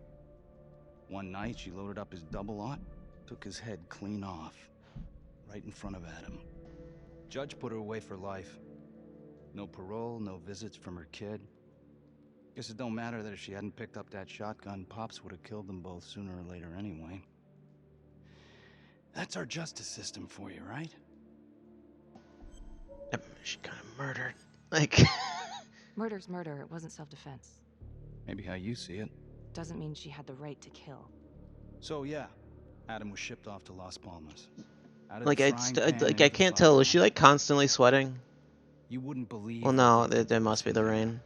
One night, she loaded up his double-aught, took his head clean off, right in front of Adam. Judge put her away for life. No parole, no visits from her kid. Guess it don't matter that if she hadn't picked up that shotgun, Pops would have killed them both sooner or later anyway. That's our justice system for you, right? She got murdered. Like... Murder's murder. It wasn't self-defense. Maybe how you see it. Doesn't mean she had the right to kill. So yeah, Adam was shipped off to Las Palmas. Like, I can't tell. Is she, like, constantly sweating? You wouldn't believe. Well, no, there must be the rain.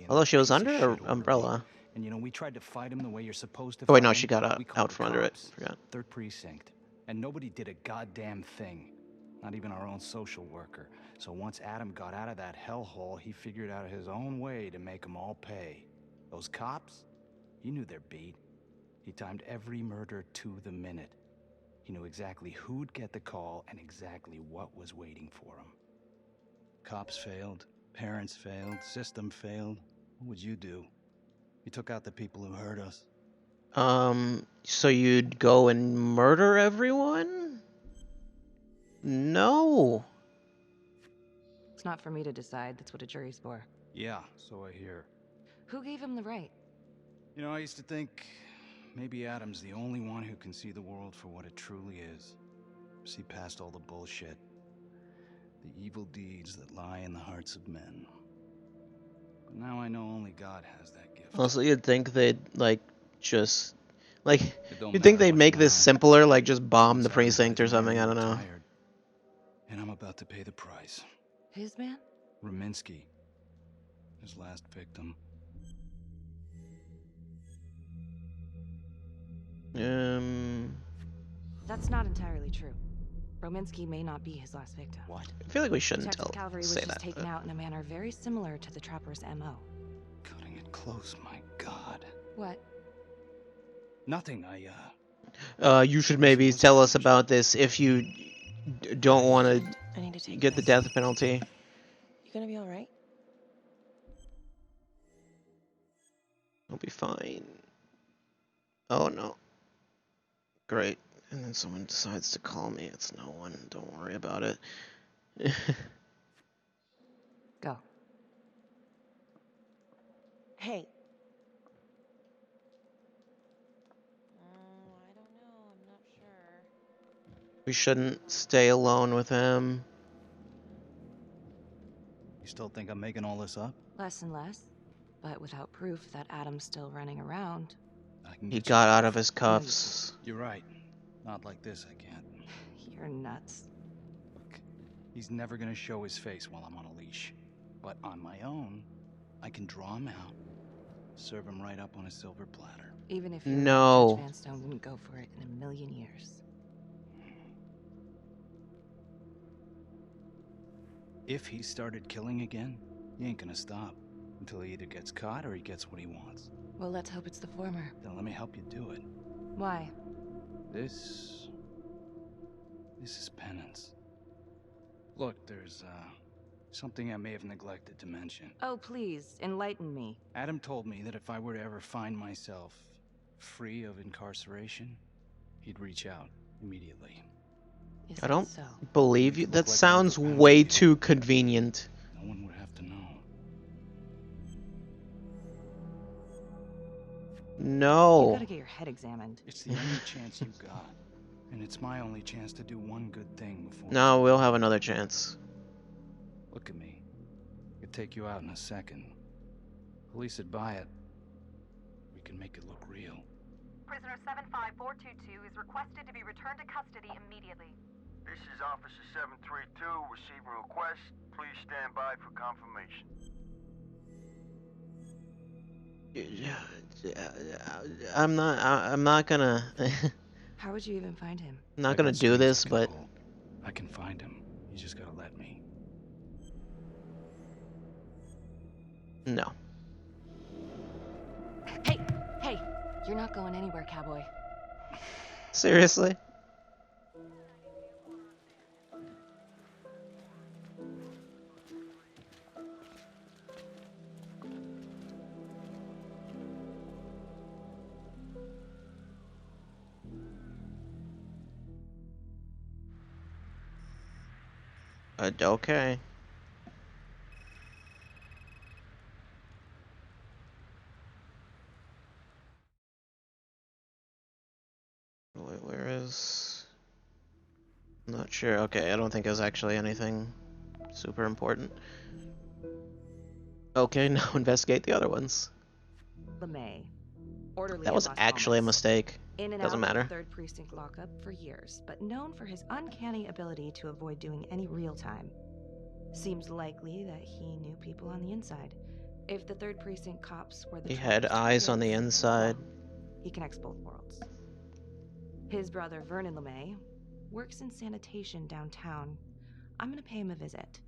Although she was under an umbrella. And you know, we tried to fight him the way you're supposed to. Oh wait, no, she got out from under it. Forgot. Third precinct, and nobody did a goddamn thing. Not even our own social worker. So once Adam got out of that hellhole, he figured out his own way to make them all pay. Those cops, he knew their beat. He timed every murder to the minute. He knew exactly who'd get the call and exactly what was waiting for him. Cops failed, parents failed, system failed. What would you do? You took out the people who hurt us. So you'd go and murder everyone? No. It's not for me to decide. That's what a jury's for. Yeah, so I hear. Who gave him the right? You know, I used to think maybe Adam's the only one who can see the world for what it truly is. See past all the bullshit. The evil deeds that lie in the hearts of men. Now I know only God has that gift. Also, you'd think they'd, like, just... Like, It don't you'd think matter they'd much make this now. simpler, like just bomb Once the Adam precinct died, or something, I Mary don't know. retired, and I'm about to pay the price. His man? Rominsky. His last victim. That's not entirely true. Rominsky may not be his last victim. What? I feel like we shouldn't Detective Calvary was say just that. taken out in a manner very similar to the Trapper's MO. Cutting it close, my God. What? Nothing, You should maybe tell us about this if you don't want I need to to take get the this. death penalty. You gonna be alright? I'll be fine. Oh no. Great. And then someone decides to call me. It's no one. Don't worry about it. Go. Hey. I don't know. I'm not sure. We shouldn't stay alone with him. You still think I'm making all this up? Less and less. But without proof that Adam's still running around. He got out of his cuffs. You're right. Not like this, I can't. You're nuts. Look, he's never gonna show his face while I'm on a leash. But on my own, I can draw him out, serve him right up on a silver platter. Even if you're No. Judge Vanstone wouldn't go for it in a million years. If he started killing again, he ain't gonna stop until he either gets caught or he gets what he wants. Well, let's hope it's the former. Then let me help you do it. Why? This is penance. Look, there's something I may have neglected to mention. Oh, please, enlighten me. Adam told me that if I were to ever find myself free of incarceration, he'd reach out immediately. Is I don't that so? believe you. That like sounds I'm the way penalty. too convenient. No one would have to know. You No. gotta get your head examined. It's the only chance you got. And it's my only chance to do one good thing before. No, we'll have another chance. Look at me. I could take you out in a second. Police would buy it. We can make it look real. Prisoner 75422 is requested to be returned to custody immediately. This is Officer 732 receiving request. Please stand by for confirmation. I'm not gonna. How would you even find him? I'm not I gonna got do strings this, I can but pull. I can find him. You just gotta let me. no. Hey! Hey! You're not going anywhere, cowboy. Seriously? Okay. Wait, where is... I'm not sure. Okay, I don't think it was actually anything super important. Okay, now investigate the other ones. LeMay. Orderly That at was Las actually a Palmas. mistake. In and Doesn't out matter. of the 3rd Precinct lockup for years, but known for his uncanny ability to avoid doing any real time. Seems likely that he knew people on the inside. If the 3rd Precinct cops were the He had Trapper's eyes on the targets, inside. well, he connects both worlds. His brother, Vernon LeMay, works in sanitation downtown. I'm gonna pay him a visit.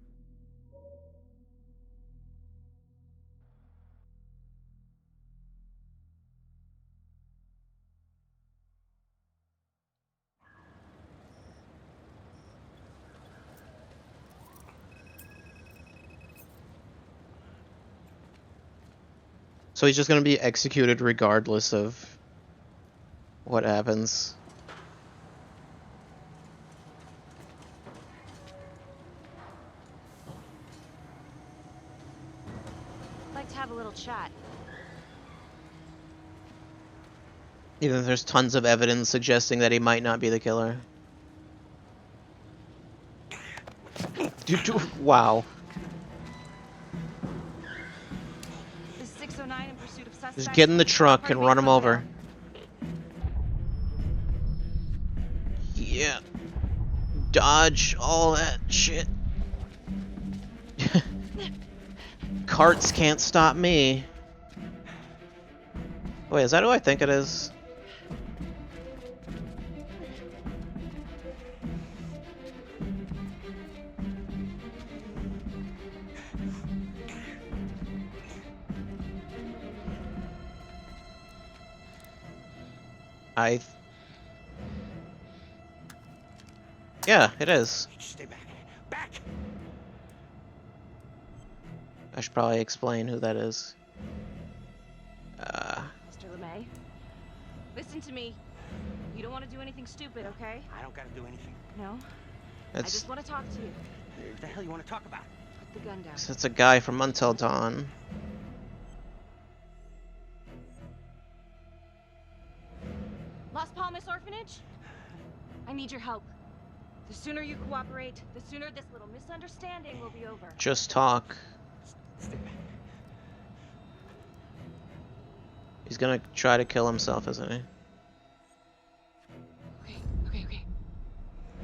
So he's just gonna be executed regardless of what happens. I'd like to have a little chat. Even if there's tons of evidence suggesting that he might not be the killer. Dude, wow. 609 in pursuit of suspect. Just get in the truck Pardon and me, run him from over. where? Yeah. Dodge all that shit. Carts can't stop me. Wait, is that who I think it is? Yeah, it is. Stay back. Back! I should probably explain who that is. Mr. LeMay, listen to me. You don't want to do anything stupid, okay? I don't gotta do anything. No? I It's just want to talk to you. What the hell you want to talk about? Put the gun down. it's a guy from Until Dawn. Las Palmas Orphanage? I need your help. The sooner you cooperate, the sooner this little misunderstanding will be over. Just talk. He's gonna try to kill himself, isn't he? Okay.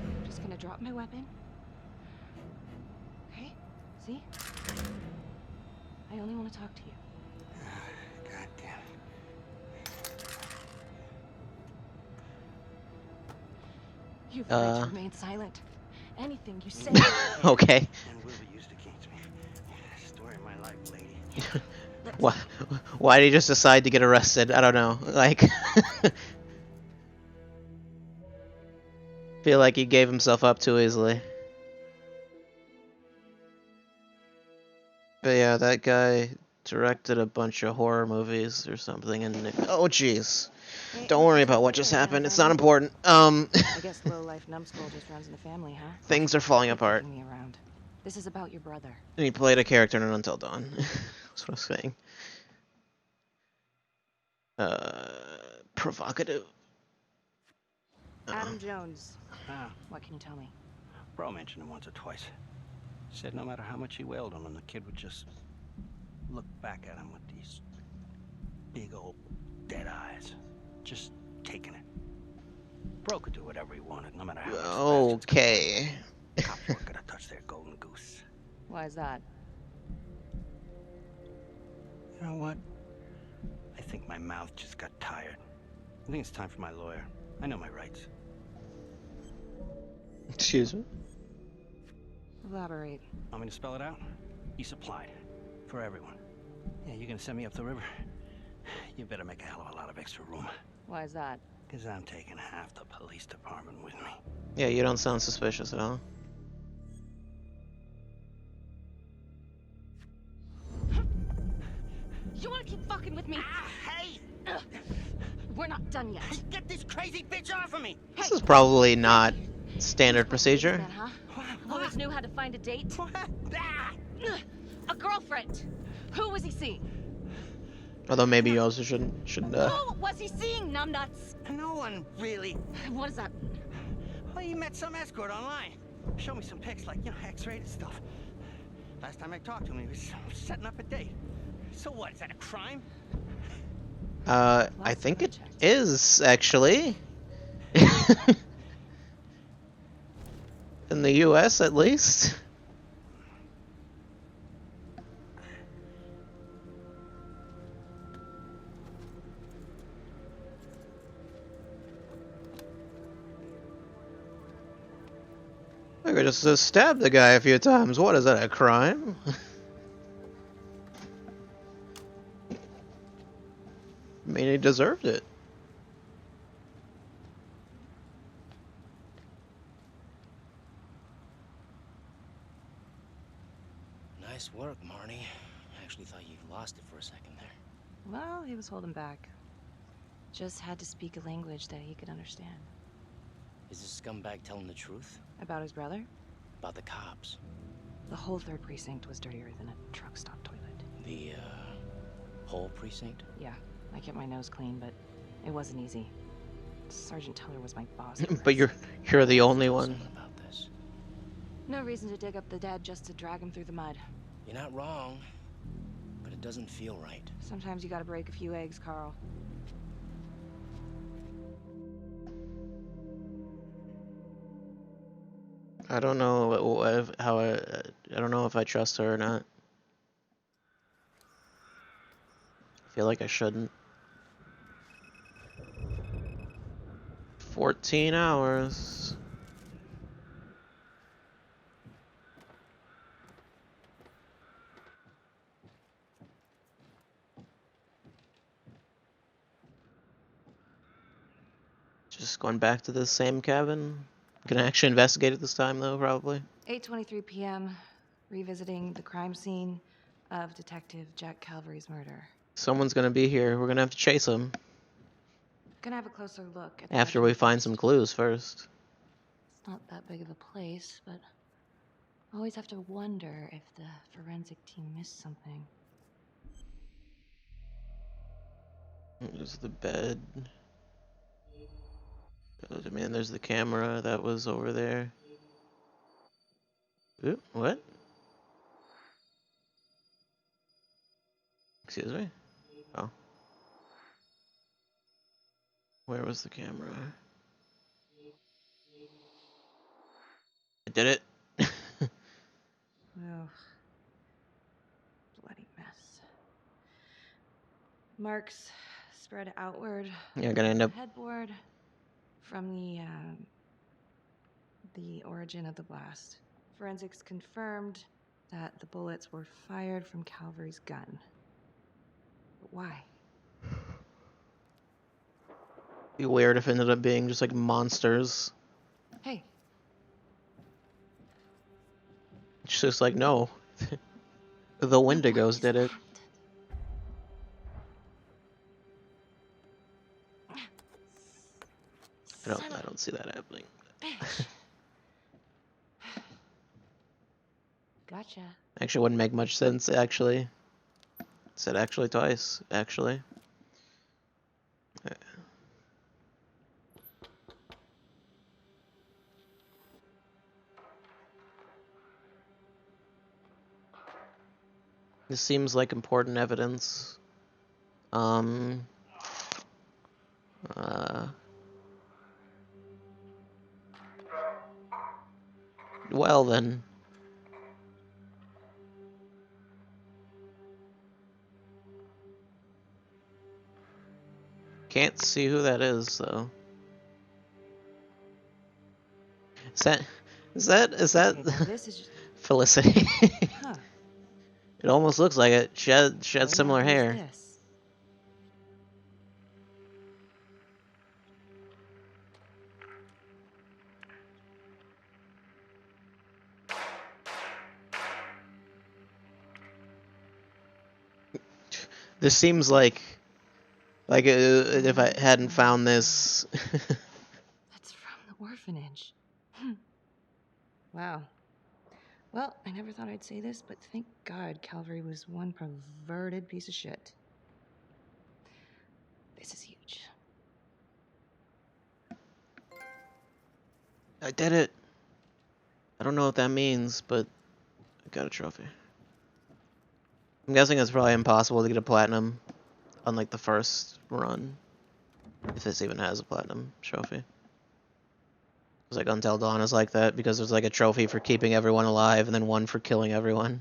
I'm just gonna drop my weapon. Okay? See? I only want to talk to you. God damn it. You've the right to remain silent. Anything you say. Okay. And will be used against me. Story of my life, lady. Why did he just decide to get arrested? I don't know. Like, feel like he gave himself up too easily. But yeah, that guy directed a bunch of horror movies or something, and oh jeez, don't worry about what just happened. It's not important. I guess low-life numbskull just runs in the family, huh? Things are falling apart. Me around. This is about your brother. And he played a character in Until Dawn. That's what I was saying. Provocative. Adam Jones. Ah, What can you tell me? Bro mentioned him once or twice. Said no matter how much he wailed on him, the kid would just look back at him with these big old dead eyes. Just taking it. Bro could do whatever he wanted, no matter how much the Okay. cops weren't gonna touch their golden goose. Why is that? You know what? I think my mouth just got tired. I think it's time for my lawyer. I know my rights. Excuse me? Elaborate. Want me to spell it out? You supplied. For everyone. Yeah, you're gonna send me up the river? You better make a hell of a lot of extra room. Why is that? Because I'm taking half the police department with me. Yeah, you don't sound suspicious at all. You want to keep fucking with me? Hey! We're not done yet. Get this crazy bitch off of me! This is probably not standard procedure. Then, huh? Always knew how to find a date. A girlfriend. Who was he seeing? Although maybe you also shouldn't. Who was he seeing, numbnuts? No one really. What does that mean? Well, you met some escort online. Showed me some pics, like, you know, X-rated stuff. Last time I talked to him, he was setting up a date. So what, is that a crime? I think it is, actually. In the US, at least. I could just stab the guy a few times. What is that, a crime? I mean, he deserved it. Nice work, Marnie. I actually thought you lost it for a second there. Well, he was holding back. Just had to speak a language that he could understand. Is this scumbag telling the truth? About his brother? About the cops? The whole 3rd precinct was dirtier than a truck stop toilet. The, whole precinct? Yeah, I kept my nose clean, but it wasn't easy. Sergeant Teller was my boss. But you're the only one. About this. No reason to dig up the dead just to drag him through the mud. You're not wrong. But It doesn't feel right. Sometimes you gotta break a few eggs, Carl. I don't know how I don't know if I trust her or not. I feel like I shouldn't. 14 hours. Just going back to the same cabin. Gonna actually investigate it this time, though, probably. 8:23 p.m. Revisiting the crime scene of Detective Jack Calvary's murder. Someone's gonna be here. We're gonna have to chase him. Gonna have a closer look at the After we legend find first. some clues first. It's not that big of a place, but I always have to wonder if the forensic team missed something. There's the bed. I mean, there's the camera that was over there. Ooh, what? Excuse me? Oh. Where was the camera? I did it. Oh, bloody mess. Marks spread outward. You're gonna end on up. the headboard from the origin of the blast. Forensics confirmed that the bullets were fired from Calvary's gun. But why? Be weird if it ended up being just like monsters. Hey, It's just like, no. The Wendigos did it. I don't see that happening. bitch. Gotcha. Actually, wouldn't make much sense, actually. Said actually twice, actually. This seems like important evidence. Well then. Can't see who that is, though. Is that Okay, this is just... Felicity? Huh. It almost looks like it. She had similar Who is hair. this? This seems like if I hadn't found this. That's from the orphanage. Wow. Well, I never thought I'd say this, but thank God Calvary was one perverted piece of shit. This is huge. I did it. I don't know what that means, but I got a trophy. I'm guessing it's probably impossible to get a platinum on like the first run, if this even has a platinum trophy. Because like Until Dawn is like that, because there's like a trophy for keeping everyone alive and then one for killing everyone.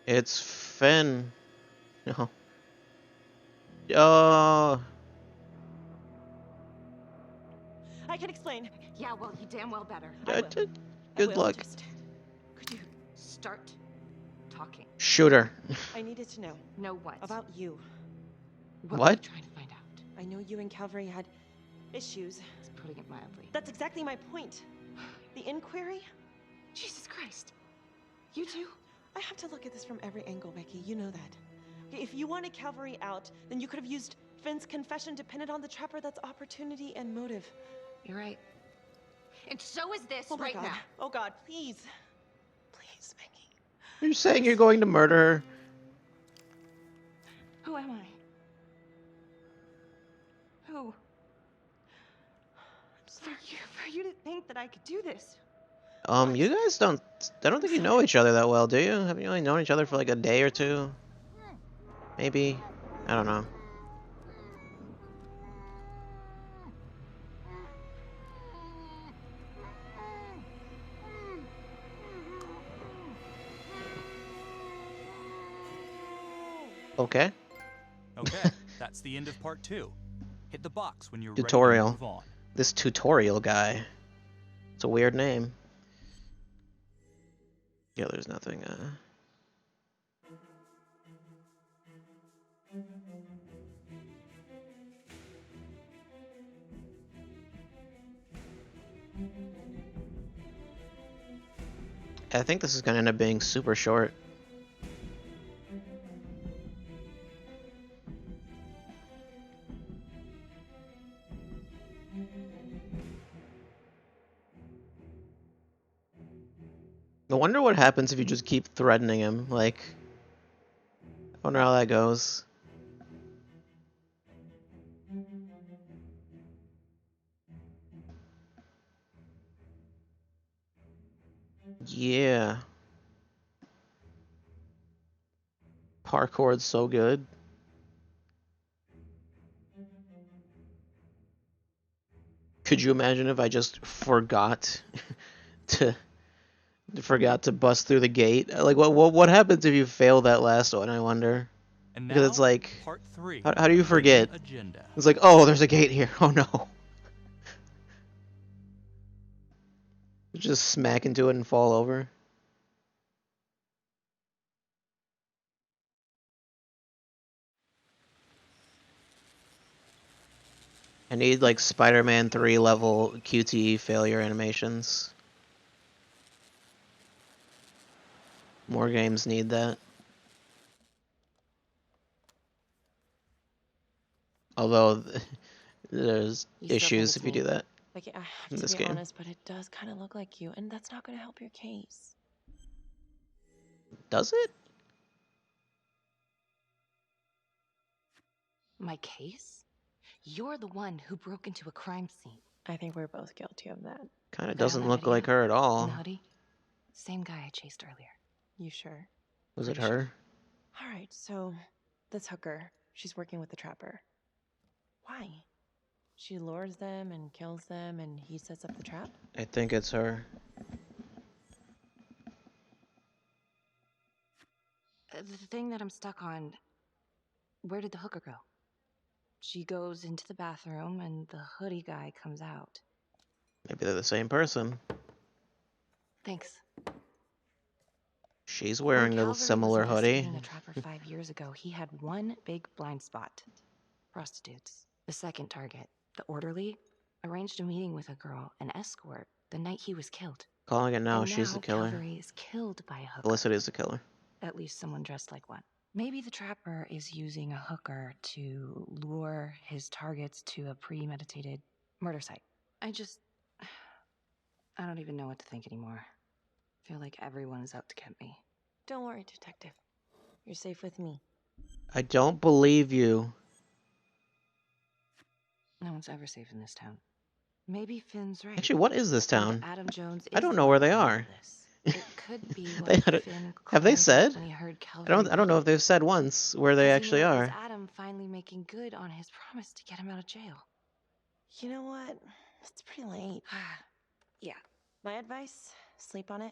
It's Finn. No. Oh. I can explain. Yeah, well, you damn well better. Good luck. Could you start talking? Shoot her. I needed to know. Know what? About you. What? What? Are you trying to find out? I know you and Calvary had issues. It's putting it mildly. That's exactly my point. The inquiry? Jesus Christ. You too? I have to look at this from every angle, Becky. You know that. Okay, if you wanted Calvary out, then you could have used Finn's confession to pin it on the trapper. That's opportunity and motive. You're right. And so is this Oh my right God. now. Oh God, please. Please, Maggie. You're saying you're going to murder her? Who am I? Who? For you to think that I could do this. You guys don't. I don't think you know each other that well, do you? Have you only known each other for like a day or two? Maybe. I don't know. Okay. Okay, that's the end of part 2. Hit the box when you're ready to Tutorial. move on. This tutorial guy. It's a weird name. Yeah, there's nothing. I think this is gonna end up being super short. I wonder what happens if you just keep threatening him. Like, I wonder how that goes. Yeah. Parkour's so good. Could you imagine if I just forgot to bust through the gate? Like, what happens if you fail that last one? I wonder. And Because now, it's like, part 3. how do you the forget? main agenda. It's like, oh, there's a gate here. Oh no. You just smack into it and fall over. I need like Spider-Man 3 level QTE failure animations. More games need that. Although there's You still think issues it's if you me? do that Like, I have in to this be game. honest, but it does kind of look like you, and that's not going to help your case. Does it? My case? You're the one who broke into a crime scene. I think we're both guilty of that. Kind of Guy on doesn't that look video? like her at In all. the hoodie? Same guy I chased earlier. You sure? Was it Pretty sure. her? All right, so this hooker, she's working with the trapper. Why? She lures them and kills them, and he sets up the trap? I think it's her. The thing that I'm stuck on, where did the hooker go? She goes into the bathroom and the hoodie guy comes out. Maybe they're the same person. Thanks. She's When wearing a Calvary was similar hoodie. investigating the trapper 5 years ago, he had one big blind spot. Prostitutes. The second target, the orderly, arranged a meeting with a girl, an escort, the night he was killed. Calling it now, And she's the now killer. Calvary is killed by a hooker. Felicity is the killer. At least someone dressed like one. Maybe the trapper is using a hooker to lure his targets to a premeditated murder site. I don't even know what to think anymore. I feel like everyone is out to get me. Don't worry, detective. You're safe with me. I don't believe you. No one's ever safe in this town. Maybe Finn's right. Actually, what is this town? And Adam Jones I is don't the know where one they behind are. all this. It could be what They had Finn have they claimed said? when he heard I Calvary don't know if they've said once where they actually It are. was Adam finally making good on his promise to get him out of jail. You know what? It's pretty late. Yeah. My advice, sleep on it.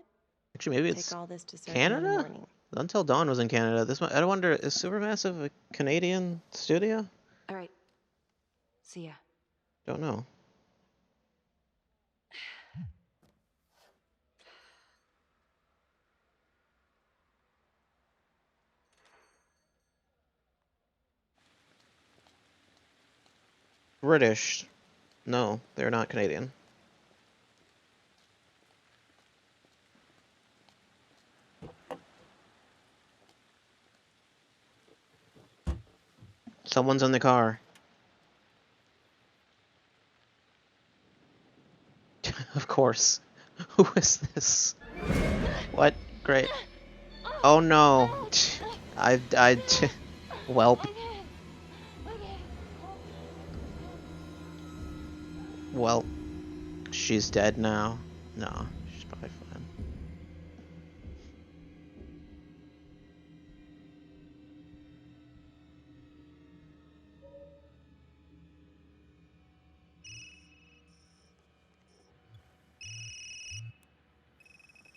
Actually, maybe it's Take all this to surgeon in the Canada? morning. Until Dawn was in Canada. This one, I wonder, is Supermassive a Canadian studio? All right. See ya. Don't know. British. No, they're not Canadian. Someone's in the car. Of course. Who is this? What? Great. Oh no. Welp. Well, she's dead now. No, she's probably fine.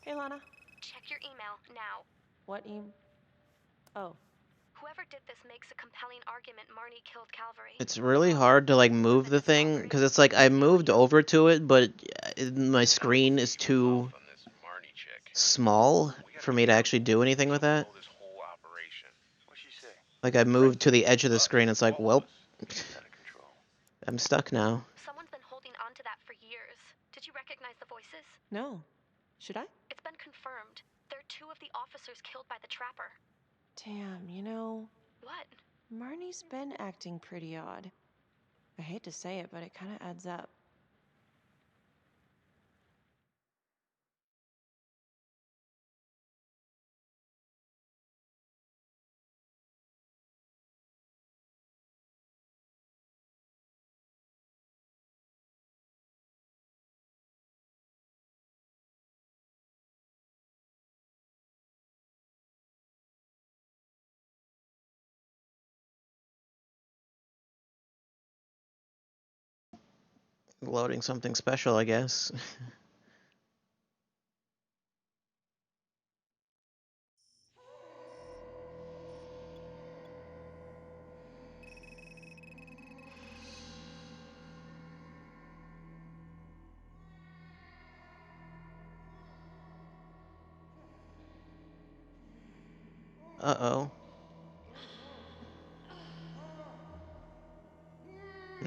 Hey, Lana. Check your email now. What Oh. Whoever did this makes a compelling argument Marnie killed Calvary. It's really hard to like move the thing because it's like I moved over to it, but my screen is too small for me to actually do anything with that. Like I moved to the edge of the screen. It's like, well, I'm stuck now. Someone's been holding on to that for years. Did you recognize the voices? No. Should I? It's been confirmed. They're two of the officers killed by the trapper. Damn, you know, What? Marnie's been acting pretty odd. I hate to say it, but it kind of adds up. Loading something special, I guess. Uh-oh.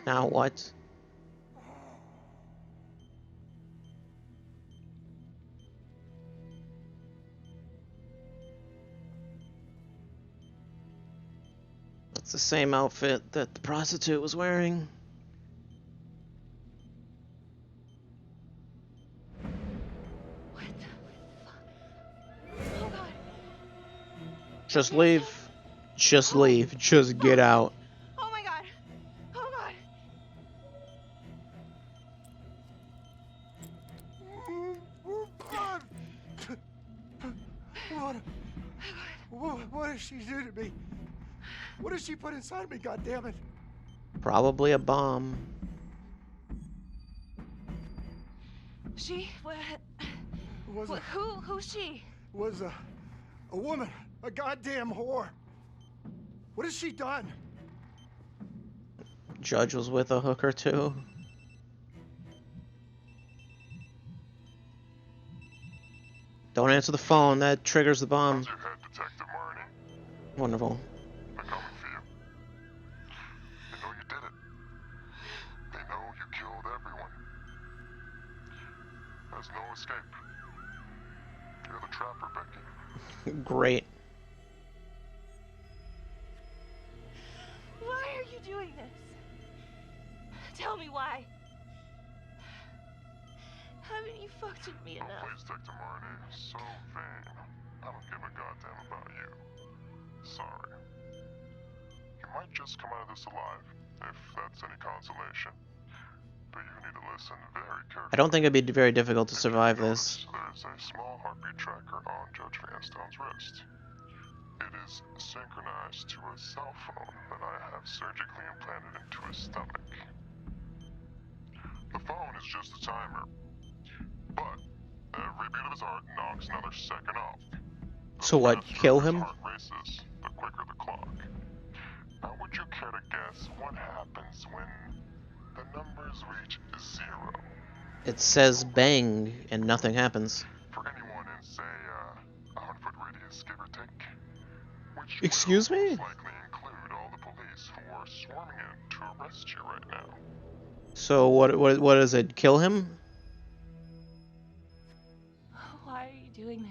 Now what? That's the same outfit that the prostitute was wearing. What the fuck? Oh god. Just leave. Just leave. Just get out. Oh my god. Oh god. What did she do to me? What did she put inside me, goddammit? Probably a bomb. Who's she? Was a woman, a goddamn whore. What has she done? Judge was with a hooker too. Don't answer the phone, that triggers the bomb. How's your head, Detective Marnie? Wonderful. They're coming for you. They know you did it. They know you killed everyone. There's no escape. You're the trapper, Becky. Great. Why are you doing this? Tell me why. Haven't you fucked with me enough? Please, Detective Marnie. So vain. I don't give a goddamn about you. Sorry. You might just come out of this alive, if that's any consolation. But you need to listen very carefully. I don't think it'd be very difficult to survive this. There's a small heartbeat tracker on Judge Vanstone's wrist. It is synchronized to a cell phone that I have surgically implanted into his stomach. The phone is just a timer, but every beat of his heart knocks another second off. So what, kill him? Heart races, the quicker the clock. Now would you care to guess what happens when the numbers reach 0? It says bang and nothing happens. For anyone in, say, 100-foot radius, give or take. Which Excuse me? most likely include all the police who are swarming in to arrest you right now. So what is it? Kill him? Why are you doing this?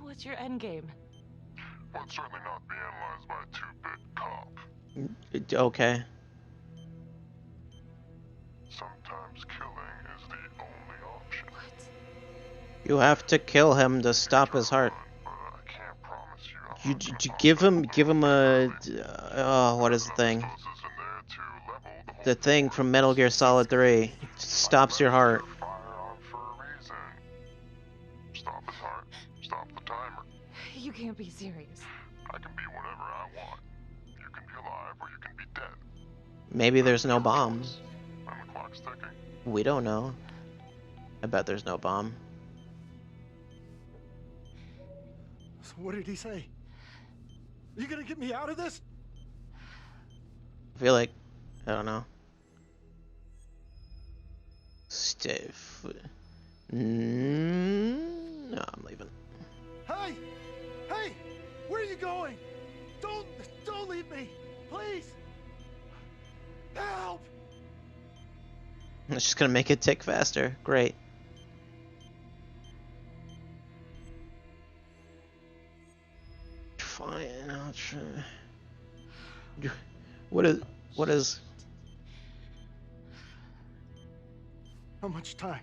What's your end game? Well, it's certainly not be analyzed by a 2-bit cop. Okay. Sometimes killing is the only option. You have to kill him to stop his heart. You give him a what is the thing? The thing from Metal Gear Solid 3. It stops your heart. Stop his heart. Stop the timer. You can't be serious. I can be whatever I want. You can be alive or you can be dead. Maybe there's no bomb. And the clock's ticking. We don't know. I bet there's no bomb. So what did he say? Are you gonna get me out of this? I feel like, I don't know. Steve. No, I'm leaving. Hey! Hey! Where are you going? Don't leave me! Please! Help! It's just gonna make it tick faster. Great. Fine, I'll try. What is... How much time?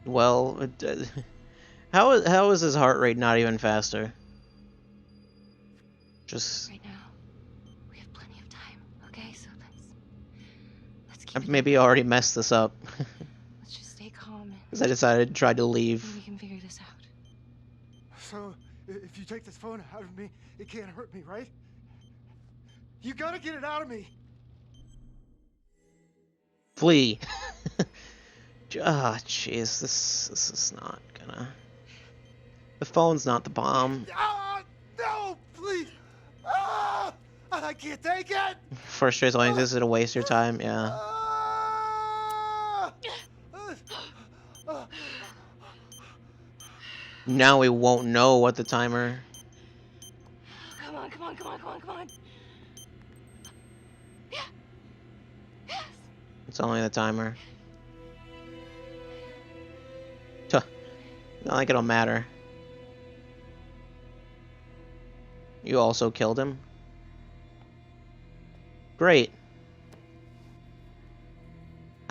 Well, how is his heart rate not even faster? Just... Right now, we have plenty of time, okay? So let's keep I've maybe already messed this up. Let's just stay calm Because I decided to try to and leave. we can figure this out. So, if you take this phone out of me, it can't hurt me, right? You gotta get it out of me! Flee. Ah, jeez, this is not gonna... The phone's not the bomb. Ah, no, please! Ah, I can't take it! Frustrates only this is to waste your time, yeah. Now we won't know what the timer... Come on, come on, come on, come on, come on. It's only the timer. Tuh. Not like it'll matter. You also killed him? Great.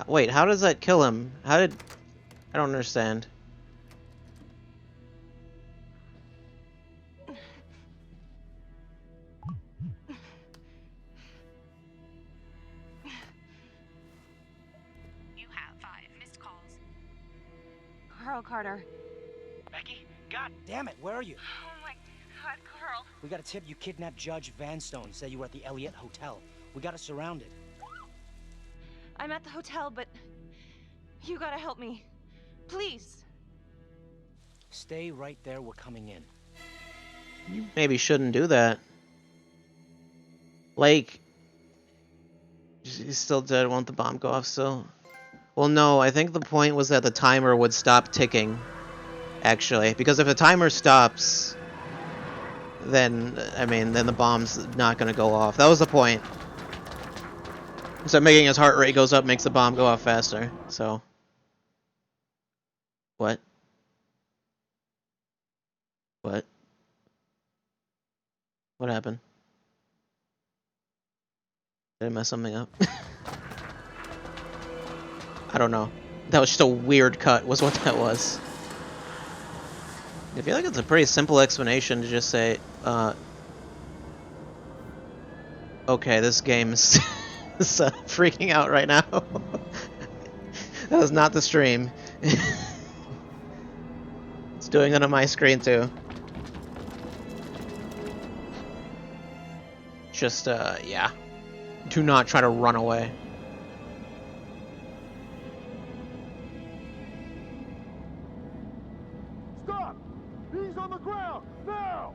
Wait, how does that kill him? How did... I don't understand. You have 5 missed calls. Carl Carter. Becky? God damn it, where are you? Oh my god, Carl. We got a tip you kidnapped Judge Vanstone. Said you were at the Elliott Hotel. We got it surrounded. I'm at the hotel, but you gotta help me. Please. Stay right there, we're coming in. You maybe shouldn't do that. Like... He's still dead, won't the bomb go off still? Well, no, I think the point was that the timer would stop ticking. Actually, because if the timer stops... Then, I mean, then the bomb's not gonna go off. That was the point. So making his heart rate goes up makes the bomb go off faster, so... What? What? What happened? Did I mess something up? I don't know. That was just a weird cut, was what that was. I feel like it's a pretty simple explanation to just say, okay, this game is freaking out right now. That was not the stream. It's doing it on my screen too. Just, yeah. Do not try to run away. Stop! He's on the ground! Now!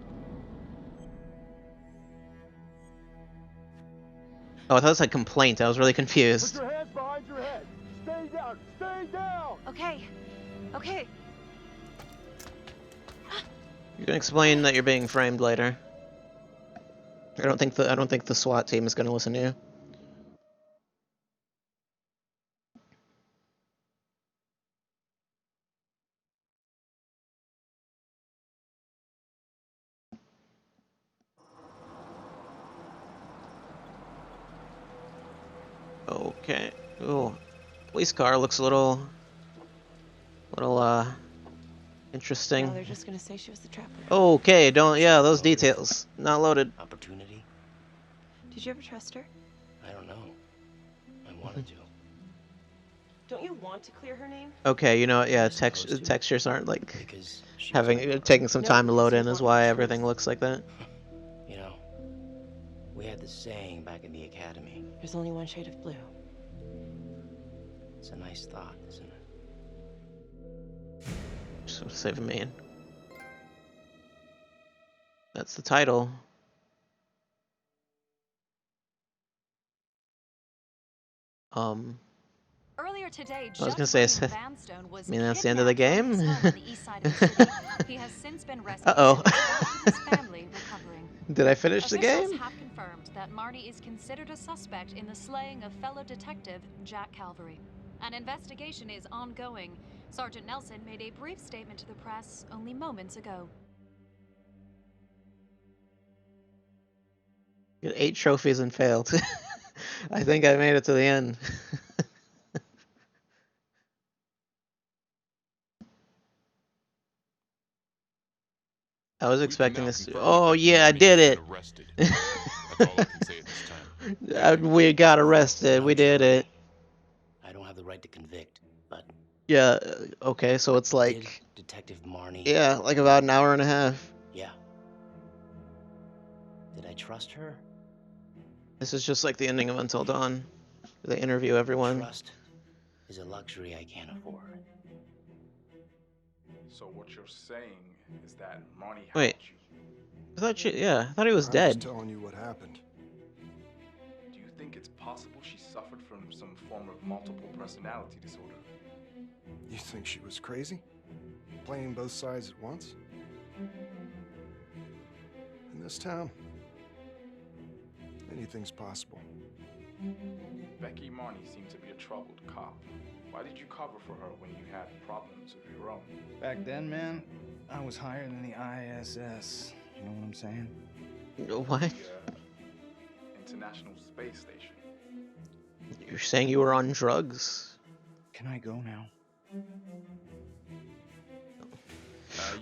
Oh, I thought it said complaint. I was really confused. Put your hands behind your head! Stay down! Stay down! Okay. Okay. You can explain that you're being framed later. I don't think the SWAT team is going to listen to you. Okay. Ooh, police car looks a little interesting. Now they're just gonna say she was the trapper. Okay, yeah, those details. Not loaded. Opportunity? Did you ever trust her? I don't know. I wanted to. Don't you want to clear her name? Okay, you know, yeah, supposed to? textures aren't like Because she was my taking some No, time to load because in you is want why the everything truth. looks like that. You know, we had this saying back in the academy. There's only one shade of blue. It's a nice thought, isn't it? So save a man. That's the title. Earlier today, I was Judge gonna say, William Vanstone was I mean, that's the end of the kidnapped from game. his home on the east side of the city. He has since been rescued Uh-oh. and is back with his family recovering. Did I finish the Officials game? have confirmed that Marty is considered a suspect in the slaying of fellow detective Jack Calvary. An investigation is ongoing. Sergeant Nelson made a brief statement to the press only moments ago. Got 8 trophies and failed. I think I made it to the end. I was expecting this. Oh yeah, I did it. That's all I can say at this time. We got arrested. We did it. I don't have the right to convict, but Yeah. Okay, so it's did like, Detective Marnie? yeah, like about an hour and a half. Yeah. Did I trust her? This is just like the ending of Until Dawn. They interview everyone. Trust is a luxury I can't afford. So what you're saying is that Marnie Wait. helped you. I thought he was I dead. was telling you what happened. Do you think it's possible she suffered from some form of multiple personality disorder? You think she was crazy? Playing both sides at once? In this town, anything's possible. Becky Marnie seemed to be a troubled cop. Why did you cover for her when you had problems of your own? Back then, man, I was higher than the ISS. You know what I'm saying? What? The International Space Station. You're saying you were on drugs? Can I go now?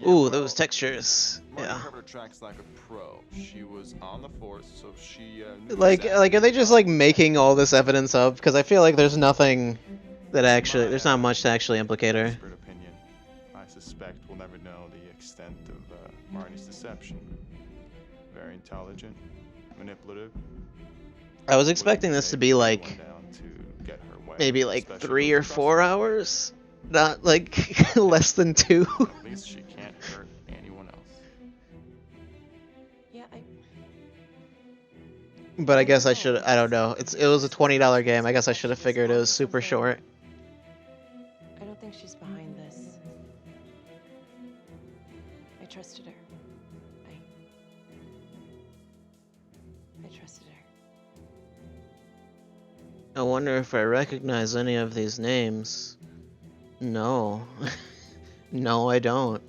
Ooh, those textures. Marty Yeah. covered her tracks like a pro. She was on the force, so she knew Like, are they just like making all this evidence up? Because I feel like there's nothing that there's not much to actually implicate her. expert opinion. I suspect we'll never know the extent of Marnie's deception. Very intelligent, manipulative. I was expecting this to be like To get her way, maybe like especially 3 those or who 4 hours, not like less than 2. trust her. At least she can't hurt anyone else. Yeah, But I guess I should. I don't know. It was a $20 game. I guess I should have figured it was super short. I don't think she's behind this. I trusted her. I trusted her. I wonder if I recognize any of these names. No. No, I don't.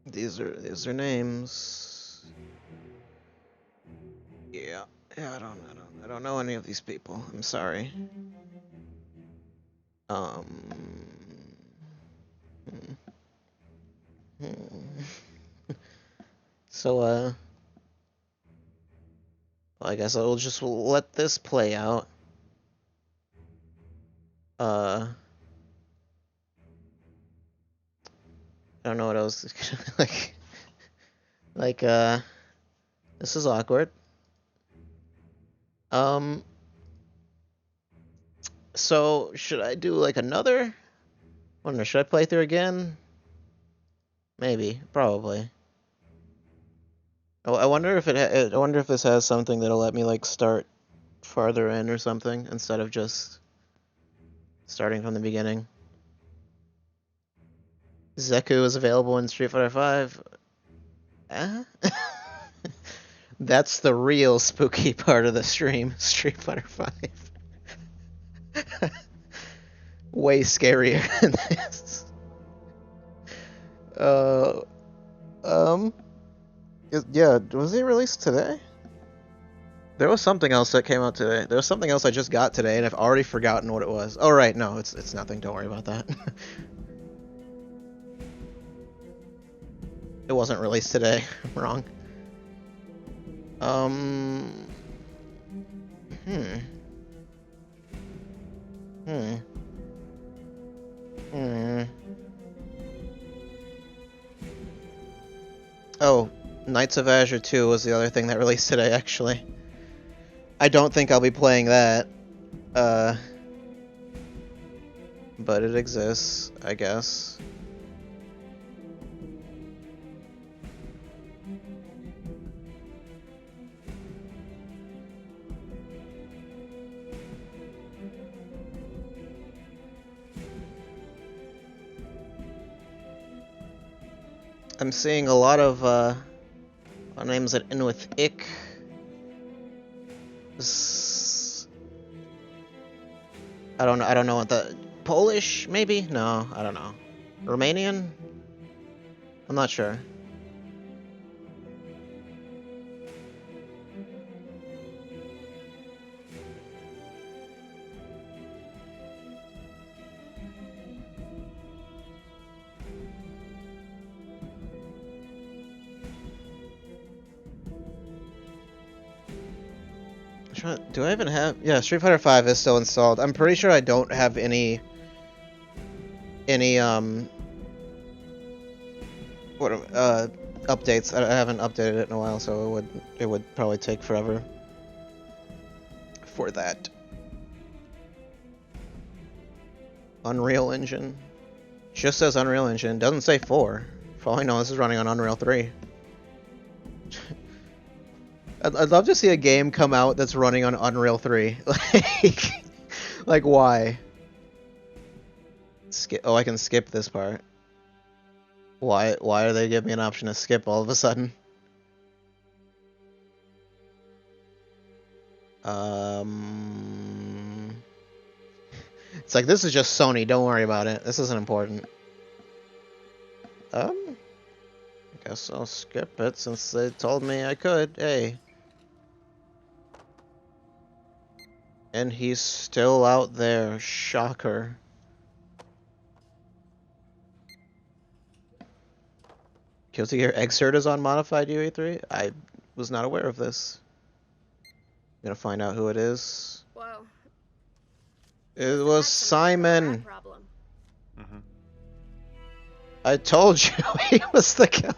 These are names. Yeah. Yeah, I don't know any of these people. I'm sorry. So, well, I guess I'll just let this play out. I don't know what else like, this is awkward. So should I do like another? I wonder, should I play through again? Maybe, probably. Oh, I wonder if I wonder if this has something that'll let me like start farther in or something instead of just starting from the beginning. Zeku is available in Street Fighter 5. That's the real spooky part of the stream, Street Fighter 5. way scarier than this. Yeah, was it released today? There was something else that came out today. There was something else I just got today, and I've already forgotten what it was. Oh, right, no, it's nothing. Don't worry about that. It wasn't released today. I'm wrong. Hmm. Hmm. Hmm. Oh, Knights of Azure 2 was the other thing that released today, actually. I don't think I'll be playing that. But it exists, I guess. I'm seeing a lot of, what names that end with ick. I don't know what the Polish maybe? No, I don't know. Romanian? I'm not sure. Do I even have? Yeah, Street Fighter 5 is still installed. I'm pretty sure I don't have any updates. I haven't updated it in a while, so it would probably take forever for that. Unreal Engine. Just says Unreal Engine. Doesn't say 4. For all I know, this is running on Unreal 3. I'd love to see a game come out that's running on Unreal 3. Like why? Oh, I can skip this part. Why are they giving me an option to skip all of a sudden? It's like, this is just Sony, don't worry about it. This isn't important. I guess I'll skip it since they told me I could. Hey. And he's still out there. Shocker. Guilty Gear Xrd is on modified UE3? I was not aware of this. I'm gonna find out who it is. Whoa. It was Simon. Mm-hmm. I told you he was the killer.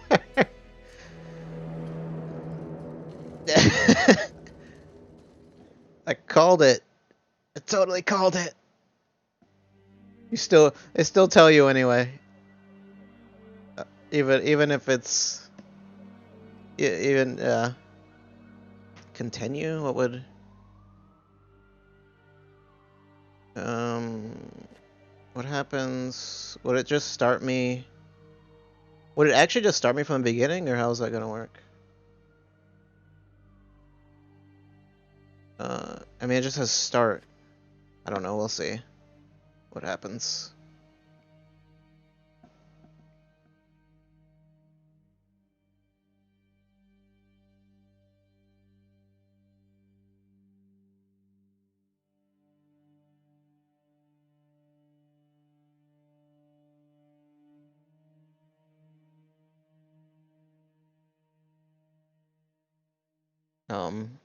I called it. I totally called it. They still tell you anyway. Even if it's continue. What would what happens? Would it just start me? Would it actually just start me from the beginning, or how is that gonna work? I mean, it just says start. I don't know. We'll see what happens.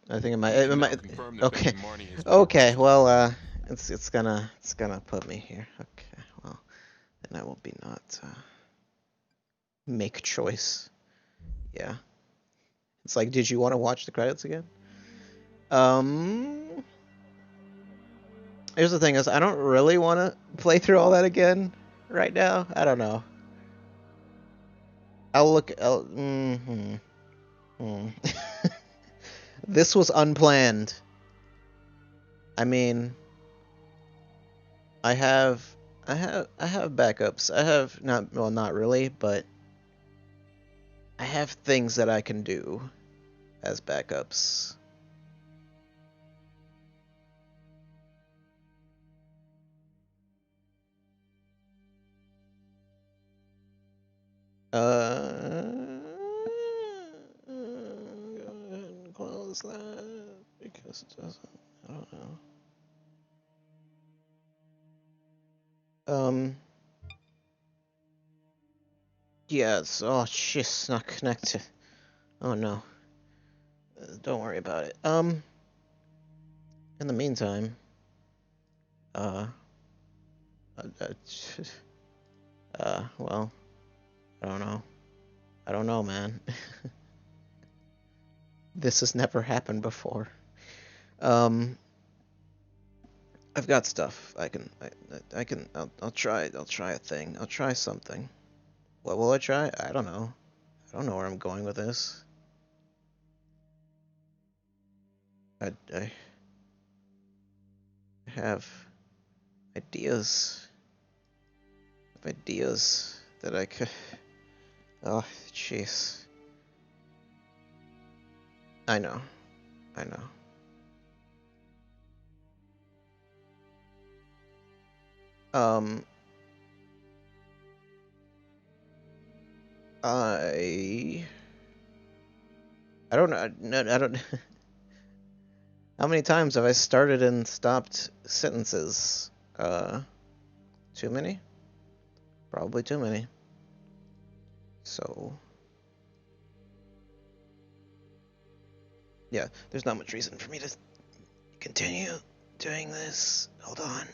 I think it might. Okay. Okay. Well, it's gonna put me here. Okay. Well, then I will be not make choice. Yeah. It's like, did you want to watch the credits again? Here's the thing: is I don't really want to play through all that again right now. I don't know. I'll look. This was unplanned. I mean, I have backups. I have not really, but I have things that I can do as backups. Go ahead and close that because it doesn't. I don't know. Yes. Oh shit, it's not connected. Oh no. Don't worry about it. In the meantime, uh, well, I don't know. I don't know, man. This has never happened before. I've got stuff. I'll try a thing. I'll try something. What will I try? I don't know. I don't know where I'm going with this. I have ideas. Ideas that I could. Oh, jeez. I know. I know. I don't know. No, I don't. How many times have I started and stopped sentences? Too many? Probably too many. So, yeah, there's not much reason for me to continue doing this. Hold on.